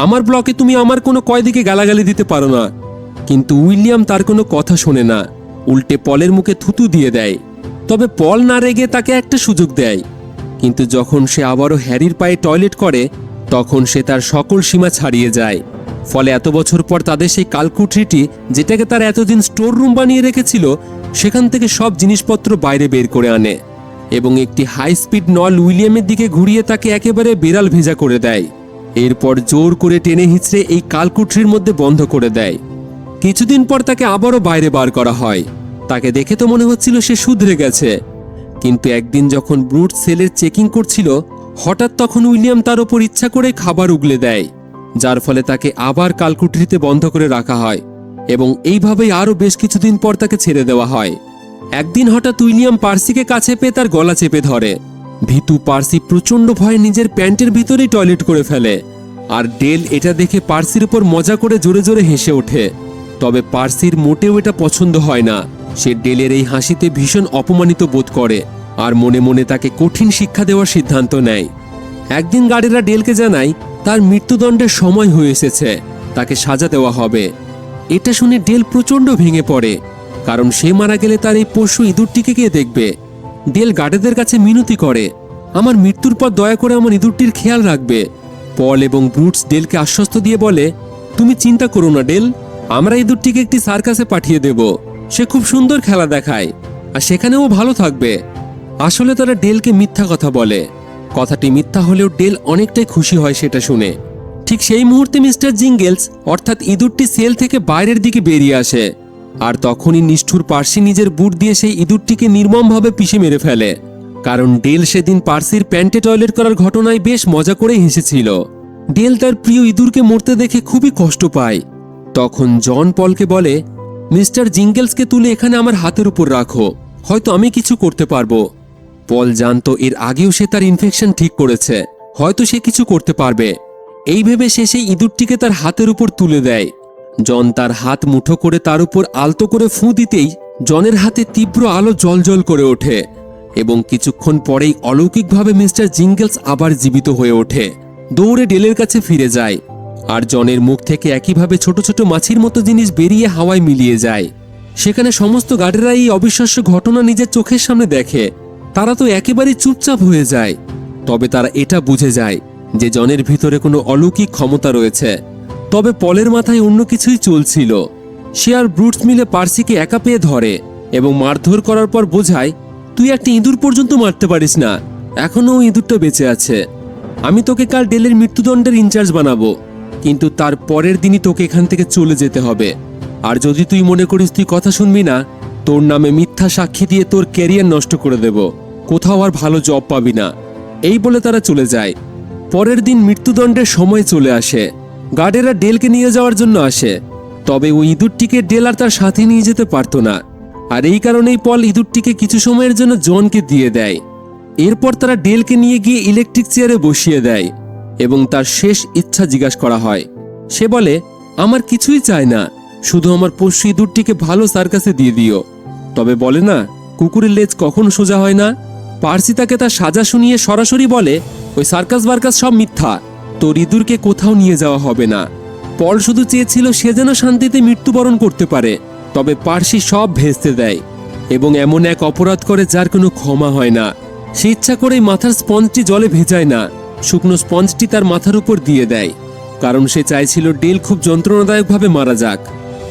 আমার ব্লকে তুমি আমার কোনো কয়েদিকে গালাগালি দিতে পারো না। কিন্তু উইলিয়াম তার কোনো কথা শোনে না, উল্টে পলের মুখে থুতু দিয়ে দেয়। তবে পল না রেগে তাকে একটা সুযোগ দেয়, কিন্তু যখন সে আবারও হ্যারির পায়ে টয়লেট করে, তখন সে তার সকল সীমা ছাড়িয়ে যায়। ফলে এত বছর পর তাদের সেই কালকুটরিটি, যেটাকে তার এতদিন স্টোর রুম বানিয়ে রেখেছিল, সেখান থেকে সব জিনিসপত্র বাইরে বের করে আনে এবং একটি হাই স্পিড নল উইলিয়ামের দিকে ঘুরিয়ে তাকে একেবারে বিড়াল ভেজা করে দেয়। এরপর জোর করে টেনে হিঁচড়ে এই কালকুটরির মধ্যে বন্ধ করে দেয়। কিছুদিন পর তাকে আবারও বাইরে বার করা হয়। তাকে দেখে তো মনে হচ্ছিল সে শুধরে গেছে, কিন্তু একদিন যখন ব্রুট সেলের চেকিং করছিল, হঠাৎ তখন উইলিয়াম তার ওপর ইচ্ছা করে খাবার উগলে দেয়, যার ফলে তাকে আবার কালকুটরিতে বন্ধ করে রাখা হয় এবং এইভাবেই আরও বেশ কিছুদিন পর তাকে ছেড়ে দেওয়া হয়। একদিন হঠাৎ উইলিয়াম পার্সিকে কাছে পেয়ে তার গলা চেপে ধরে। ভীতু পার্সি প্রচণ্ড ভয়ে নিজের প্যান্টের ভিতরেই টয়লেট করে ফেলে, আর ডেল এটা দেখে পার্সির উপর মজা করে জোরে জোরে হেসে ওঠে। তবে পার্সির মোটেও এটা পছন্দ হয় না। সে ডেলের এই হাসিতে ভীষণ অপমানিত বোধ করে আর মনে মনে তাকে কঠিন শিক্ষা দেওয়ার সিদ্ধান্ত নেয়। একদিন গার্ডেরা ডেলকে জানায় তার মৃত্যুদণ্ডের সময় হয়ে এসেছে, তাকে সাজা দেওয়া হবে। এটা শুনে ডেল প্রচণ্ড ভেঙে পড়ে, কারণ সে মারা গেলে তার এই পোষ্য ইঁদুরটিকে কে দেখবে। ডেল গার্ডেদের কাছে মিনতি করে, আমার মৃত্যুর পর দয়া করে আমার ইঁদুরটির খেয়াল রাখবে। পল এবং ব্রুটস ডেলকে আশ্বস্ত দিয়ে বলে, তুমি চিন্তা করো না ডেল, আমরা ইঁদুরটিকে একটি সার্কাসে পাঠিয়ে দেব। সে খুব সুন্দর খেলা দেখায় আর সেখানেও ভালো থাকবে। আসলে তারা ডেলকে মিথ্যা কথা বলে। কথাটি মিথ্যা হলেও ডেল অনেকটাই খুশি হয় সেটা শুনে। ঠিক সেই মুহূর্তে মিস্টার জিঙ্গেলস অর্থাৎ ইঁদুরটি সেল থেকে বাইরের দিকে বেরিয়ে আসে, আর তখনই নিষ্ঠুর পার্সি নিজের বুট দিয়ে সেই ইঁদুরটিকে নির্মমভাবে পিষে মেরে ফেলে। কারণ ডেল সেদিন পার্সির প্যান্টে টয়লেট করার ঘটনায় বেশ মজা করে হেসেছিল। ডেল তার প্রিয় ইঁদুরকে মরতে দেখে খুবই কষ্ট পায়। তখন জন পলকে বলে, মিস্টার জিঙ্গেলসকে তুলে এখানে আমার হাতের উপর রাখো, হয়তো আমি কিছু করতে পারবো। পল জানতো এর আগেও সে তার ইনফেকশন ঠিক করেছে, হয়তো সে কিছু করতে পারবে। এই ভেবে সে সেই ইঁদুরটিকে তার হাতের উপর তুলে দেয়। জন তার হাত মুঠো করে তার উপর আলতো করে ফুঁ দিতেই জনের হাতে তীব্র আলো জ্বলজ্বল করে ওঠে এবং কিছুক্ষণ পরেই অলৌকিকভাবে মিস্টার জিঙ্গেলস আবার জীবিত হয়ে ওঠে। দৌড়ে ডেলের কাছে ফিরে যায়, আর জনের মুখ থেকে একইভাবে ছোট ছোট মাছির মতো জিনিস বেরিয়ে হাওয়ায় মিলিয়ে যায়। সেখানে সমস্ত গার্ডেরা এই অবিশ্বাস্য ঘটনা নিজের চোখের সামনে দেখে। তারা তো একেবারে চুপচাপ হয়ে যায়। তবে তারা এটা বুঝে যায় যে জনের ভিতরে কোনো অলৌকিক ক্ষমতা রয়েছে। তবে পলের মাথায় অন্য কিছুই চলছিল। সে আর ব্রুটস মিলে পার্সিকে একা পেয়ে ধরে এবং মারধর করার পর বোঝায় তুই একটা ইঁদুর পর্যন্ত মারতে পারিস না, এখনো ওই ইঁদুরটা বেঁচে আছে। আমি তোকে কাল ডেলের মৃত্যুদণ্ডের ইনচার্জ বানাবো, কিন্তু তার পরের দিনই তোকে এখান থেকে চলে যেতে হবে। আর যদি তুই মনে করিস তুই কথা শুনবি না, তোর নামে মিথ্যা সাক্ষী দিয়ে তোর ক্যারিয়ার নষ্ট করে দেব, কোথাও আর ভালো জব পাবি না। এই বলে তারা চলে যায়। পরের দিন মৃত্যুদণ্ডের সময় চলে আসে। গার্ডেরা ডেলকে নিয়ে যাওয়ার জন্য আসে, তবে ওই ইঁদুরটিকে ডেল আর তার সাথে নিয়ে যেতে পারতো না। আর এই কারণেই পল ইঁদুরটিকে কিছু সময়ের জন্য জনকে দিয়ে দেয়। এরপর তারা ডেলকে নিয়ে গিয়ে ইলেকট্রিক চেয়ারে বসিয়ে দেয় এবং তার শেষ ইচ্ছা জিজ্ঞাসা করা হয়। সে বলে, আমার কিছুই চায় না, শুধু আমার পোষ্য ইঁদুরটিকে ভালো সার্কাসে দিয়ে দিও। তবে বলে না, কুকুরের লেজ কখনো সোজা হয় না। পার্সি তাকে তার সাজা শুনিয়ে সরাসরি বলে, ওই সার্কাস বার্কাস সব মিথ্যা, তোর ইঁদুরকে কোথাও নিয়ে যাওয়া হবে না। পল শুধু চেয়েছিল সে যেন শান্তিতে মৃত্যুবরণ করতে পারে, তবে পার্সি সব ভেস্তে দেয় এবং এমন এক অপরাধ করে যার কোনো ক্ষমা হয় না। সে ইচ্ছা করেই মাথার স্পঞ্জটি জলে ভেজায় না, শুকনো স্পঞ্জটি তার মাথার উপর দিয়ে দেয়, কারণ সে চাইছিল ডেল খুব যন্ত্রণাদায়কভাবে মারা যাক।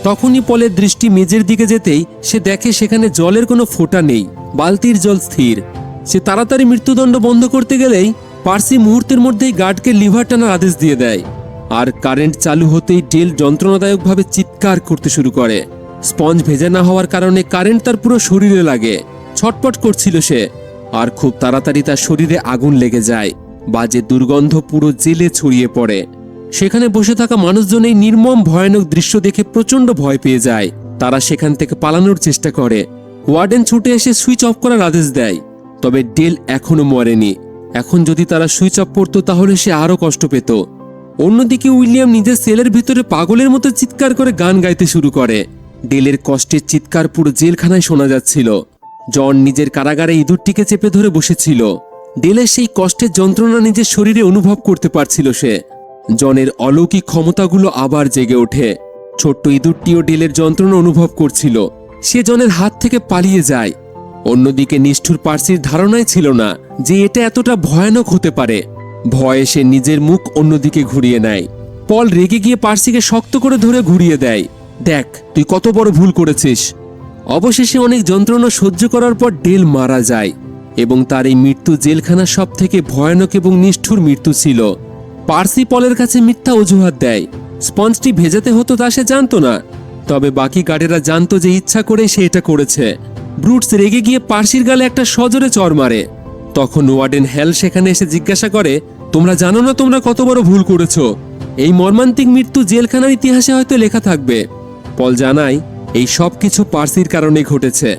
তখনই পলের দৃষ্টি মেজের দিকে যেতেই সে দেখে সেখানে জলের কোনো ফোঁটা নেই, বালতির জল স্থির। সে তাড়াতাড়ি মৃত্যুদণ্ড বন্ধ করতে গেলেই পার্সি মুহূর্তের মধ্যেই গার্ডকে লিভার টানার আদেশ দিয়ে দেয়। আর কারেন্ট চালু হতেই ডেল যন্ত্রণাদায়কভাবে চিৎকার করতে শুরু করে। স্পঞ্জ ভেজা না হওয়ার কারণে কারেন্ট তার পুরো শরীরে লাগে। ছটপট করছিল সে, আর খুব তাড়াতাড়ি তার শরীরে আগুন লেগে যায়। বাজে দুর্গন্ধ পুরো জেলে ছড়িয়ে পড়ে। সেখানে বসে থাকা মানুষজন এই নির্মম ভয়ানক দৃশ্য দেখে প্রচণ্ড ভয় পেয়ে যায়। তারা সেখান থেকে পালানোর চেষ্টা করে। ওয়ার্ডেন ছুটে এসে সুইচ অফ করার আদেশ দেয়, তবে ডেল এখনো মরেনি। এখন যদি তারা সুইচ অফ করতো তাহলে সে আরো কষ্ট পেত। অন্যদিকে উইলিয়াম নিজের সেলের ভিতরে পাগলের মতো চিৎকার করে গান গাইতে শুরু করে। ডেলের কষ্টের চিৎকার পুরো জেলখানায় শোনা যাচ্ছিল। জন নিজের কারাগারে ইঁদুরটিকে চেপে ধরে বসেছিল। ডেলের সেই কষ্টের যন্ত্রণা নিজের শরীরে অনুভব করতে পারছিল সে। জনের অলৌকিক ক্ষমতাগুলো আবার জেগে ওঠে। ছোট্ট ইঁদুরটিও ডেলের যন্ত্রণা অনুভব করছিল। সে জনের হাত থেকে পালিয়ে যায়। অন্যদিকে নিষ্ঠুর পার্সির ধারণাই ছিল না যে এটা এতটা ভয়ানক হতে পারে। ভয়ে সে নিজের মুখ অন্যদিকে ঘুরিয়ে নেয়। পল রেগে গিয়ে পার্সিকে শক্ত করে ধরে ঘুরিয়ে দেয়। দেখ তুই কত বড় ভুল করেছিস। অবশেষে অনেক যন্ত্রণা সহ্য করার পর ডেল মারা যায় এবং তার এই মৃত্যু জেলখানার সব থেকে ভয়ানক এবং নিষ্ঠুর মৃত্যু ছিল। পার্সি পলের কাছে মিথ্যা অজুহাত দেয়। স্পঞ্জটি ভেজাতে হতো তা সে জানতো না, তবে বাকি গার্ডেরা জানতো যে ইচ্ছা করে সে এটা করেছে। ব্রুটস রেগে গিয়ে পার্সির গালে একটা সজোরে চড় মারে। তখন ওয়ার্ডেন হ্যাল সেখানে এসে জিজ্ঞাসা করে, তোমরা জানো না তোমরা কত বড় ভুল করেছো? এই মর্মান্তিক মৃত্যু জেলখানার ইতিহাসে হয়তো লেখা থাকবে। পল জানায় এই সব কিছু পার্সির কারণে ঘটেছে।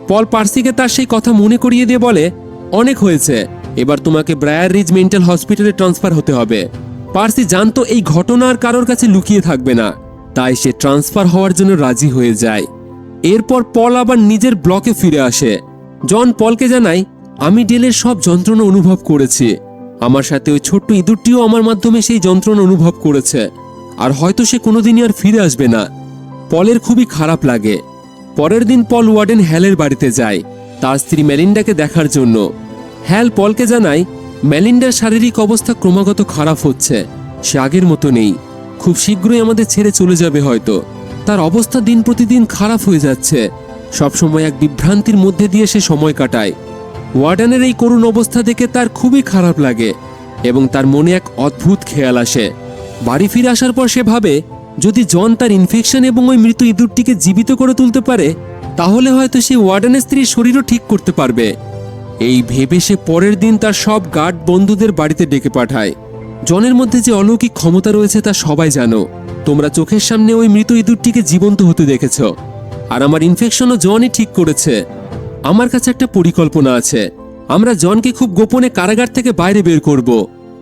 পল পার্সিকে তার সেই কথা মনে করিয়ে দিয়ে বলে, অনেক হয়েছে, এবার তোমাকে ব্রায়ার রিজ মেন্টাল হসপিটালে ট্রান্সফার হতে হবে। পার্সি জানতো এই ঘটনা আর কারোর কাছে লুকিয়ে থাকবে না, তাই সে ট্রান্সফার হওয়ার জন্য রাজি হয়ে যায়। এরপর পল আবার নিজের ব্লকে ফিরে আসে। জন পলকে জানায়, আমি ডেলের সব যন্ত্রণা অনুভব করেছি। আমার সাথে ওই ছোট্ট ইঁদুরটিও আমার মাধ্যমে সেই যন্ত্রণা অনুভব করেছে, আর হয়তো সে কোনোদিনই আর ফিরে আসবে না। পলের খুবই খারাপ লাগে। পরের দিন পল ওয়ার্ডেন হ্যালের বাড়িতে যায় তার স্ত্রী মেলিন্ডাকে দেখার জন্য। হ্যাল পলকে জানায় মেলিন্ডার শারীরিক অবস্থা ক্রমাগত খারাপ হচ্ছে, সে আগের মতো নেই, খুব শীঘ্রই আমাদের ছেড়ে চলে যাবে হয়তো। তার অবস্থা দিন প্রতিদিন খারাপ হয়ে যাচ্ছে, সবসময় এক বিভ্রান্তির মধ্যে দিয়ে সে সময় কাটায়। ওয়ার্ডেনের এই করুণ অবস্থা দেখে তার খুবই খারাপ লাগে এবং তার মনে এক অদ্ভুত খেয়াল আসে। বাড়ি ফিরে আসার পর সে ভাবে, যদি জন তার ইনফেকশন এবং ওই মৃত ইঁদুরটিকে জীবিত করে তুলতে পারে, তাহলে হয়তো সে ওয়ার্ডেনের স্ত্রীর শরীরও ঠিক করতে পারবে। এই ভেবে সে পরের দিন তার সব গার্ড বন্ধুদের বাড়িতে ডেকে পাঠায়। জনের মধ্যে যে অলৌকিক ক্ষমতা রয়েছে তা সবাই জানো। তোমরা চোখের সামনে ওই মৃত ইঁদুরটিকে জীবন্ত হতে দেখেছ, আর আমার ইনফেকশনও জনই ঠিক করেছে। আমার কাছে একটা পরিকল্পনা আছে। আমরা জনকে খুব গোপনে কারাগার থেকে বাইরে বের করব,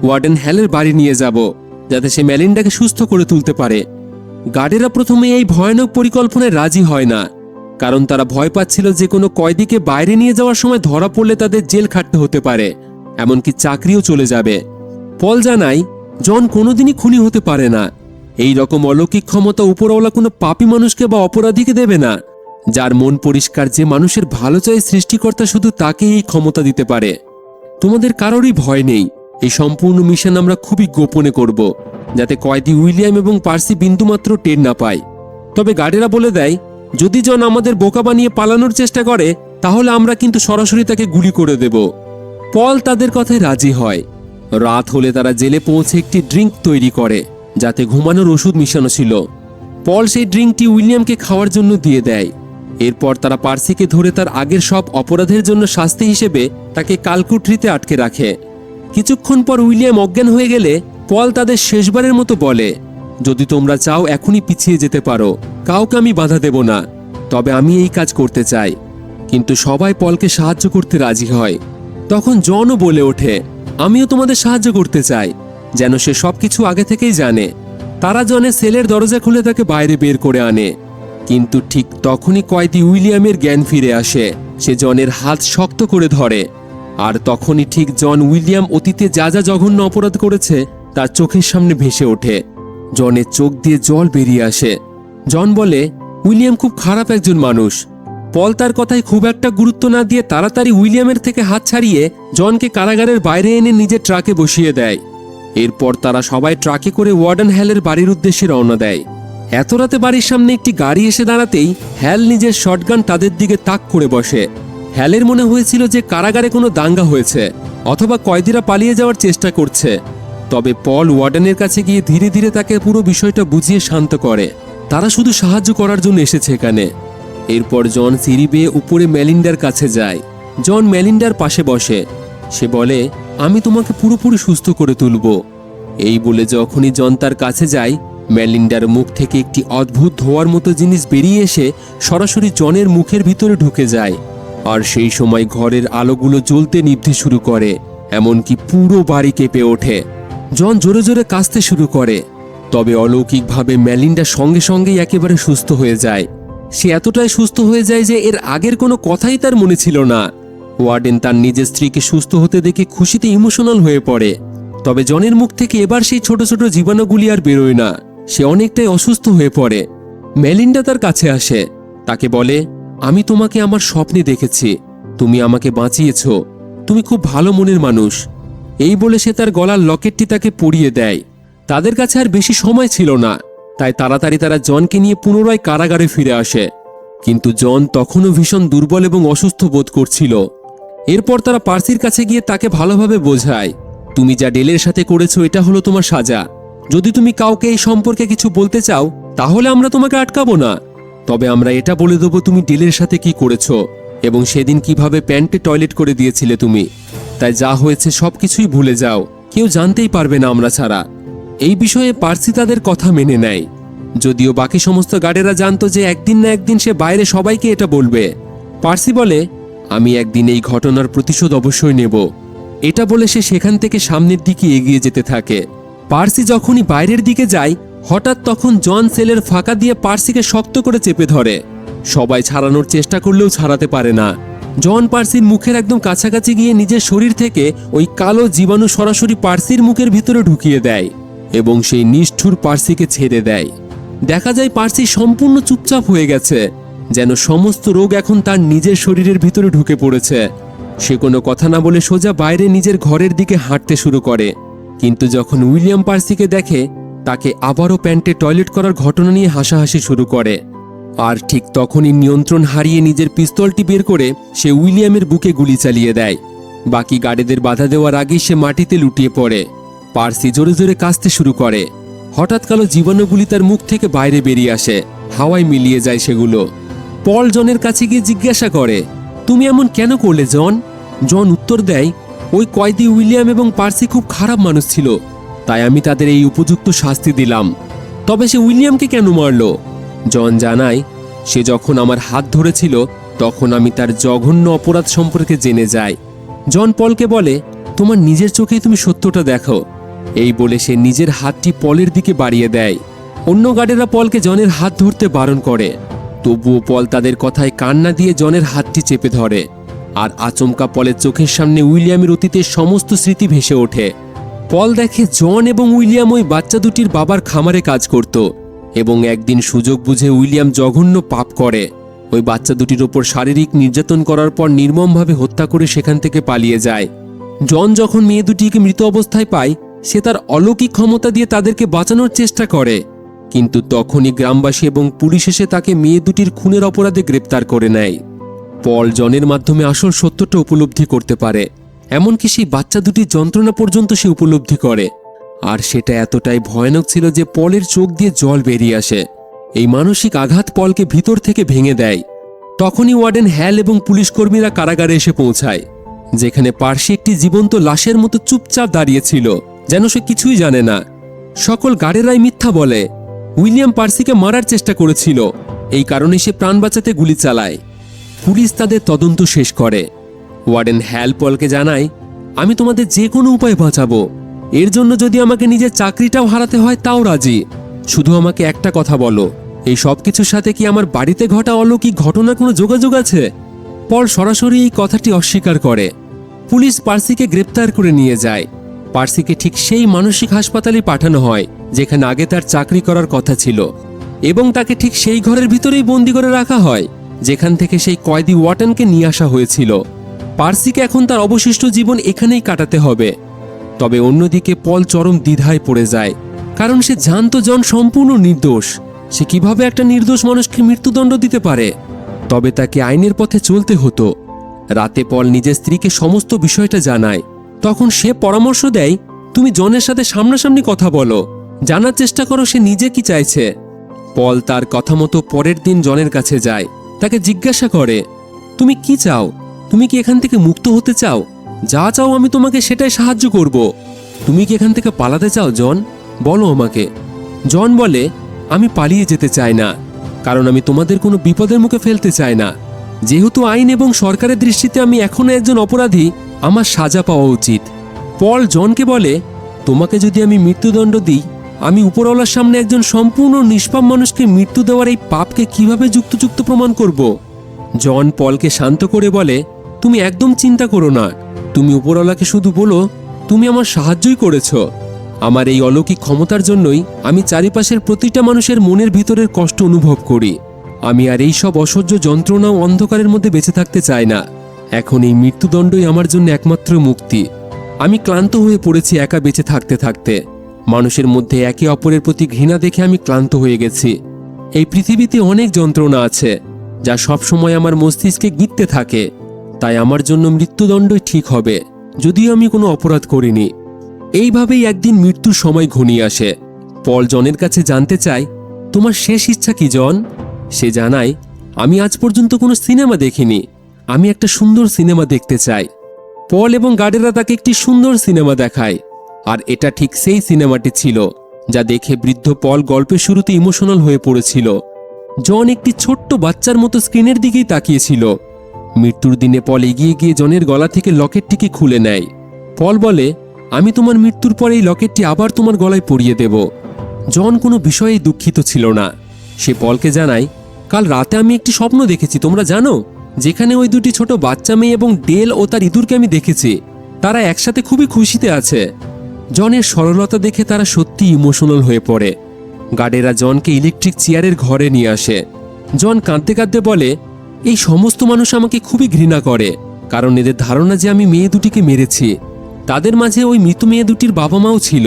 ওয়ার্ডেন হ্যালের বাড়ি নিয়ে যাব, যাতে সে মেলিন্ডাকে সুস্থ করে তুলতে পারে। গার্ডেরা প্রথমে এই ভয়ানক পরিকল্পনায় রাজি হয় না, কারণ তারা ভয় পাচ্ছিল যে কোনো কয়েদিকে বাইরে নিয়ে যাওয়ার সময় ধরা পড়লে তাদের জেল খাটতে হতে পারে, এমনকি চাকরিও চলে যাবে। পল জানায় জন কোনোদিনই খুনি হতে পারে না। এই রকম অলৌকিক ক্ষমতা উপরওয়ালা কোনো পাপী মানুষকে বা অপরাধীকে দেবে না। যার মন পরিষ্কার, যে মানুষের ভালো চায়, সৃষ্টিকর্তা শুধু তাকে এই ক্ষমতা দিতে পারে। তোমাদের কারোরই ভয় নেই। এই সম্পূর্ণ মিশন আমরা খুবই গোপনে করব, যাতে কয়েদি উইলিয়াম এবং পার্সি বিন্দুমাত্র টের না পায়। তবে গার্ডেরা বলে দেয়, যদি জন আমাদের বোকা বানিয়ে পালানোর চেষ্টা করে, তাহলে আমরা কিন্তু সরাসরি তাকে গুলি করে দেব। পল তাদের কথায় রাজি হয়। রাত হলে তারা জেলে পৌঁছে একটি ড্রিঙ্ক তৈরি করে, যাতে ঘুমানোর ওষুধ মিশানো ছিল। পল সেই ড্রিঙ্কটি উইলিয়ামকে খাওয়ার জন্য দিয়ে দেয়। এরপর তারা পার্সিকে ধরে তার আগের সব অপরাধের জন্য শাস্তি হিসেবে তাকে কালকুটরিতে আটকে রাখে। কিছুক্ষণ পর উইলিয়াম অজ্ঞান হয়ে গেলে পল তাদের শেষবারের মতো বলে, যদি তোমরা চাও এখনই পিছিয়ে যেতে পারো, কাউকে আমি বাধা দেব না, তবে আমি এই কাজ করতে চাই। কিন্তু সবাই পলকে সাহায্য করতে রাজি হয়। তখন জনও বলে ওঠে, আমিও তোমাদের সাহায্য করতে চাই, যেন সে সবকিছু আগে থেকেই জানে। তারা জনের সেলের দরজা খুলে তাকে বাইরে বের করে আনে। কিন্তু ঠিক তখনই কয়েদি উইলিয়ামের জ্ঞান ফিরে আসে। সে জনের হাত শক্ত করে ধরে। আর তখনই ঠিক জন উইলিয়াম অতীতে যা যা জঘন্য অপরাধ করেছে তার চোখের সামনে ভেসে ওঠে। জনের চোখ দিয়ে জল বেরিয়ে আসে। জন বলে, উইলিয়াম খুব খারাপ একজন মানুষ। পল তার কথায় খুব একটা গুরুত্ব না দিয়ে তাড়াতাড়ি উইলিয়ামের থেকে হাত ছাড়িয়ে জনকে কারাগারের বাইরে এনে নিজের ট্রাকে বসিয়ে দেয়। এরপর তারা সবাই ট্রাকে করে ওয়ার্ডেন হ্যালের বাড়ির উদ্দেশ্যে রওনা দেয়। এত রাতে বাড়ির সামনে একটি গাড়ি এসে দাঁড়াতেই হ্যাল নিজের শটগান তাদের দিকে তাক করে বসে। হ্যালের মনে হয়েছিল যে কারাগারে কোনো দাঙ্গা হয়েছে, অথবা কয়েদিরা পালিয়ে যাওয়ার চেষ্টা করছে। তবে পল ওয়ার্ডেনের কাছে গিয়ে ধীরে ধীরে তাকে পুরো বিষয়টা বুঝিয়ে শান্ত করে। তারা শুধু সাহায্য করার জন্য এসেছে এখানে। এরপর জন সিঁড়ি বেয়ে উপরে মেলিন্ডার কাছে যায়। জন মেলিন্ডার পাশে বসে। সে বলে, আমি তোমাকে পুরোপুরি সুস্থ করে তুলব। এই বলে যখনই জন তার কাছে যায়, মেলিন্ডার মুখ থেকে একটি অদ্ভুত ধোঁয়ার মতো জিনিস বেরিয়ে এসে সরাসরি জনের মুখের ভিতরে ঢুকে যায়। আর সেই সময় ঘরের আলোগুলো জ্বলতে নিভতে শুরু করে, এমনকি পুরো বাড়ি কেঁপে ওঠে। জন জোরে জোরে কাঁদতে শুরু করে। তবে অলৌকিকভাবে মেলিন্ডা সঙ্গে সঙ্গেই একেবারে সুস্থ হয়ে যায়। সে এতটাই সুস্থ হয়ে যায় যে এর আগের কোনো কথাই তার মনে ছিল না। ওয়ার্ডেন তার নিজের স্ত্রীকে সুস্থ হতে দেখে খুশিতে ইমোশনাল হয়ে পড়ে। তবে জনের মুখ থেকে এবার সেই ছোট ছোট জীবাণুগুলি আর বেরোয় না। সে অনেকটাই অসুস্থ হয়ে পড়ে। মেলিন্ডা তার কাছে আসে। তাকে বলে, আমি তোমাকে আমার স্বপ্নে দেখেছি, তুমি আমাকে বাঁচিয়েছ, তুমি খুব ভালো মনের মানুষ। এই বলে সে তার গলার লকেটটি তাকে পরিয়ে দেয়। তাদের কাছে আর বেশি সময় ছিল না, তাই তাড়াতাড়ি তারা জনকে নিয়ে পুনরায় কারাগারে ফিরে আসে। কিন্তু জন তখনও ভীষণ দুর্বল এবং অসুস্থ বোধ করছিল। এরপর তারা পার্সির কাছে গিয়ে তাকে ভালোভাবে বোঝায়, তুমি যা ডেলের সাথে করেছো এটা হলো তোমার সাজা। যদি তুমি কাউকে এই সম্পর্কে কিছু বলতে চাও তাহলে আমরা তোমাকে আটকাবো না, তবে আমরা এটা বলে দেবো তুমি ডেলের সাথে কি করেছো এবং সেদিন কিভাবে প্যান্টে টয়লেট করে দিয়েছিলে তুমি। তাই যা হয়েছে সবকিছুই ভুলে যাও, কেউ জানতেই পারবে না আমরা ছাড়া। এই বিষয়ে পার্সি তাদের কথা মেনে নেয়, যদিও বাকি সমস্ত গার্ডেরা জানতো যে একদিন না একদিন সে বাইরে সবাইকে এটা বলবে। পার্সি বলে, আমি একদিন এই ঘটনার প্রতিশোধ অবশ্যই নেব। এটা বলে সে সেখান থেকে সামনের দিকে এগিয়ে যেতে থাকে। পার্সি যখনই বাইরের দিকে যায়, হঠাৎ তখন জন সেলের ফাঁকা দিয়ে পার্সিকে শক্ত করে চেপে ধরে। সবাই ছাড়ানোর চেষ্টা করলেও ছাড়াতে পারে না। জন পার্সির মুখের একদম কাছাকাছি গিয়ে নিজের শরীর থেকে ওই কালো জীবাণু সরাসরি পার্সির মুখের ভিতরে ঢুকিয়ে দেয় এবং সেই নিষ্ঠুর পার্সিকে ছেড়ে দেয়। দেখা যায় পার্সি সম্পূর্ণ চুপচাপ হয়ে গেছে, যেন সমস্ত রোগ এখন তার নিজের শরীরের ভিতরে ঢুকে পড়েছে। সে কোনো কথা না বলে সোজা বাইরে নিজের ঘরের দিকে হাঁটতে শুরু করে। কিন্তু যখন উইলিয়াম পার্সিকে দেখে, তাকে আবারও প্যান্টে টয়লেট করার ঘটনা নিয়ে হাসাহাসি শুরু করে। আর ঠিক তখনই নিয়ন্ত্রণ হারিয়ে নিজের পিস্তলটি বের করে সে উইলিয়ামের বুকে গুলি চালিয়ে দেয়। বাকি গার্ডেদের বাধা দেওয়ার আগেই সে মাটিতে লুটিয়ে পড়ে। পার্সি জোরে জোরে কাঁদতে শুরু করে। হঠাৎ কালো জীবাণুগুলি তার মুখ থেকে বাইরে বেরিয়ে আসে, হাওয়ায় মিলিয়ে যায় সেগুলো। পল জনের কাছে গিয়ে জিজ্ঞাসা করে, তুমি এমন কেন করলে জন? জন উত্তর দেয়, ওই কয়েদি উইলিয়াম এবং পার্সি খুব খারাপ মানুষ ছিল, তাই আমি তাদের এই উপযুক্ত শাস্তি দিলাম। তবে সে উইলিয়ামকে কেন মারল? জন জানায়, সে যখন আমার হাত ধরেছিল তখন আমি তার জঘন্য অপরাধ সম্পর্কে জেনে যাই। জন পলকে বলে, তোমার নিজের চোখেই তুমি সত্যটা দেখো। এই বলে সে নিজের হাতটি পলের দিকে বাড়িয়ে দেয়। অন্য গার্ডেরা পলকে জনের হাত ধরতে বারণ করে, তবুও পল তাদের কথায় কান না দিয়ে জনের হাতটি চেপে ধরে। আর আচমকা পলের চোখের সামনে উইলিয়ামের অতীতের সমস্ত স্মৃতি ভেসে ওঠে। পল দেখে জন এবং উইলিয়াম ওই বাচ্চা দুটির বাবার খামারে কাজ করত এবং একদিন সুযোগ বুঝে উইলিয়াম জঘন্য পাপ করে। ওই বাচ্চা দুটির ওপর শারীরিক নির্যাতন করার পর নির্মমভাবে হত্যা করে সেখান থেকে পালিয়ে যায়। জন যখন মেয়ে দুটিকে মৃত অবস্থায় পায়, সে তার অলৌকিক ক্ষমতা দিয়ে তাদেরকে বাঁচানোর চেষ্টা করে। কিন্তু তখনই গ্রামবাসী এবং পুলিশ এসে তাকে মেয়ে দুটির খুনের অপরাধে গ্রেপ্তার করে নেয়। পল জনের মাধ্যমে আসল সত্যটা উপলব্ধি করতে পারে, এমনকি সেই বাচ্চা দুটির যন্ত্রণা পর্যন্ত সে উপলব্ধি করে। আর সেটা এতটাই ভয়ানক ছিল যে পলের চোখ দিয়ে জল বেরিয়ে আসে। এই মানসিক আঘাত পলকে ভিতর থেকে ভেঙে দেয়। তখনই ওয়ার্ডেন হ্যাল এবং পুলিশ কর্মীরা কারাগারে এসে পৌঁছায়, যেখানে পার্সি একটি জীবন্ত লাশের মতো চুপচাপ দাঁড়িয়েছিল, যেন সে কিছুই জানে না। সকল গার্ডেরাই মিথ্যা বলে। উইলিয়াম পার্সিকে মারার চেষ্টা করেছিল, এই কারণে সে প্রাণ বাঁচাতে গুলি চালায়। পুলিশ তাদের তদন্ত শেষ করে। ওয়ার্ডেন হ্যাল পলকে জানায়, আমি তোমাদের যে কোনো উপায় বাঁচাবো, এর জন্য যদি আমাকে নিজের চাকরিটাও হারাতে হয় তাও রাজি। শুধু আমাকে একটা কথা বলো, এই সব কিছুর সাথে কি আমার বাড়িতে ঘটা অলৌকিক ঘটনার কোনো যোগাযোগ আছে? পল সরাসরি এই কথাটি অস্বীকার করে। পুলিশ পার্সিকে গ্রেপ্তার করে নিয়ে যায়। পার্সিকে ঠিক সেই মানসিক হাসপাতালে পাঠানো হয় যেখানে আগে তার চাকরি করার কথা ছিল, এবং তাকে ঠিক সেই ঘরের ভিতরেই বন্দি করে রাখা হয় যেখান থেকে সেই কয়েদি ওয়াটনকে নিয়ে আসা হয়েছিল। পার্সিকে এখন তার অবশিষ্ট জীবন এখানেই কাটাতে হবে। তবে অন্যদিকে পল চরম দ্বিধায় পড়ে যায়, কারণ সে জানতো জন সম্পূর্ণ নির্দোষ। সে কিভাবে একটা নির্দোষ মানুষকে মৃত্যুদণ্ড দিতে পারে? তবে তাকে আইনের পথে চলতে হতো। রাতে পল নিজের স্ত্রীকে সমস্ত বিষয়টা জানায়। তখন সে পরামর্শ দেয়, তুমি জনের সাথে সামনাসামনি কথা বলো, জানার চেষ্টা করো সে নিজে কি চাইছে। পল তার কথা মতো পরের দিন জনের কাছে যায়। তাকে জিজ্ঞাসা করে, তুমি কি চাও? তুমি কি এখান থেকে মুক্ত হতে চাও? যা চাও আমি তোমাকে সেটাই সাহায্য করব। তুমি কি এখান থেকে পালাতে চাও জন? বলো আমাকে। জন বলে, আমি পালিয়ে যেতে চাই না, কারণ আমি তোমাদের কোনো বিপদের মুখে ফেলতে চাই না। যেহেতু আইন এবং সরকারের দৃষ্টিতে আমি এখনো একজন অপরাধী, আমার সাজা পাওয়া উচিত। পল জনকে বলে, তোমাকে যদি আমি মৃত্যুদণ্ড দিই, আমি উপরওয়ালার সামনে একজন সম্পূর্ণ নিষ্পাপ মানুষকে মৃত্যু দেওয়ার এই পাপকে কিভাবে যুক্ত প্রমাণ করব? জন পলকে শান্ত করে বলে, তুমি একদম চিন্তা করো না। তুমি উপরওয়ালাকে শুধু বলো, তুমি আমার সাহায্যই করেছ। আমার এই অলৌকিক ক্ষমতার জন্যই আমি চারিপাশের প্রতিটা মানুষের মনের ভিতরের কষ্ট অনুভব করি। আমি আর এই সব অসহ্য যন্ত্রণা ও অন্ধকারের মধ্যে বেঁচে থাকতে চাই না। এখন এই মৃত্যুদণ্ডই আমার জন্য একমাত্র মুক্তি। আমি ক্লান্ত হয়ে পড়েছি একা বেঁচে থাকতে থাকতে। মানুষের মধ্যে একে অপরের প্রতি ঘৃণা দেখে আমি ক্লান্ত হয়ে গেছি। এই পৃথিবীতে অনেক যন্ত্রণা আছে যা সবসময় আমার মস্তিষ্কে গিঁথতে থাকে। তাই আমার জন্য মৃত্যুদণ্ডই ঠিক হবে, যদিও আমি কোনো অপরাধ করিনি। এইভাবেই একদিন মৃত্যুর সময় ঘনিয়ে আসে। পল জনের কাছে জানতে চায়, তোমার শেষ ইচ্ছা কি জন? সে জানায়, আমি আজ পর্যন্ত কোনো সিনেমা দেখিনি, আমি একটা সুন্দর সিনেমা দেখতে চাই। পল এবং গার্ডেরা তাকে একটি সুন্দর সিনেমা দেখায়, আর এটা ঠিক সেই সিনেমাটি ছিল যা দেখে বৃদ্ধ পল গল্পের শুরুতে ইমোশনাল হয়ে পড়েছিল। জন একটি ছোট্ট বাচ্চার মতো স্ক্রিনের দিকেই তাকিয়েছিল। মৃত্যুর দিনে পল এগিয়ে গিয়ে জনের গলা থেকে লকেটটিকে খুলে নেয়। পল বলে, আমি তোমার মৃত্যুর পরে এই লকেটটি আবার তোমার গলায় পরিয়ে দেব। জন কোনো বিষয়ে দুঃখিত ছিল না। সে পলকে জানায়, কাল রাতে আমি একটি স্বপ্ন দেখেছি, তোমরা জানো, যেখানে ওই দুটি ছোট বাচ্চা মেয়ে এবং ডেল ও তার ইঁদুরকে আমি দেখেছি। তারা একসাথে খুবই খুশিতে আছে। জনের সরলতা দেখে তারা সত্যি ইমোশনাল হয়ে পড়ে। গার্ডেরা জনকে ইলেকট্রিক চেয়ারের ঘরে নিয়ে আসে। জন কাঁদতে কাঁদতে বলে, এই সমস্ত মানুষ আমাকে খুবই ঘৃণা করে, কারণ এদের ধারণা যে আমি মেয়ে দুটিকে মেরেছি। তাদের মাঝে ওই মৃত মেয়ে দুটির বাবা মাও ছিল।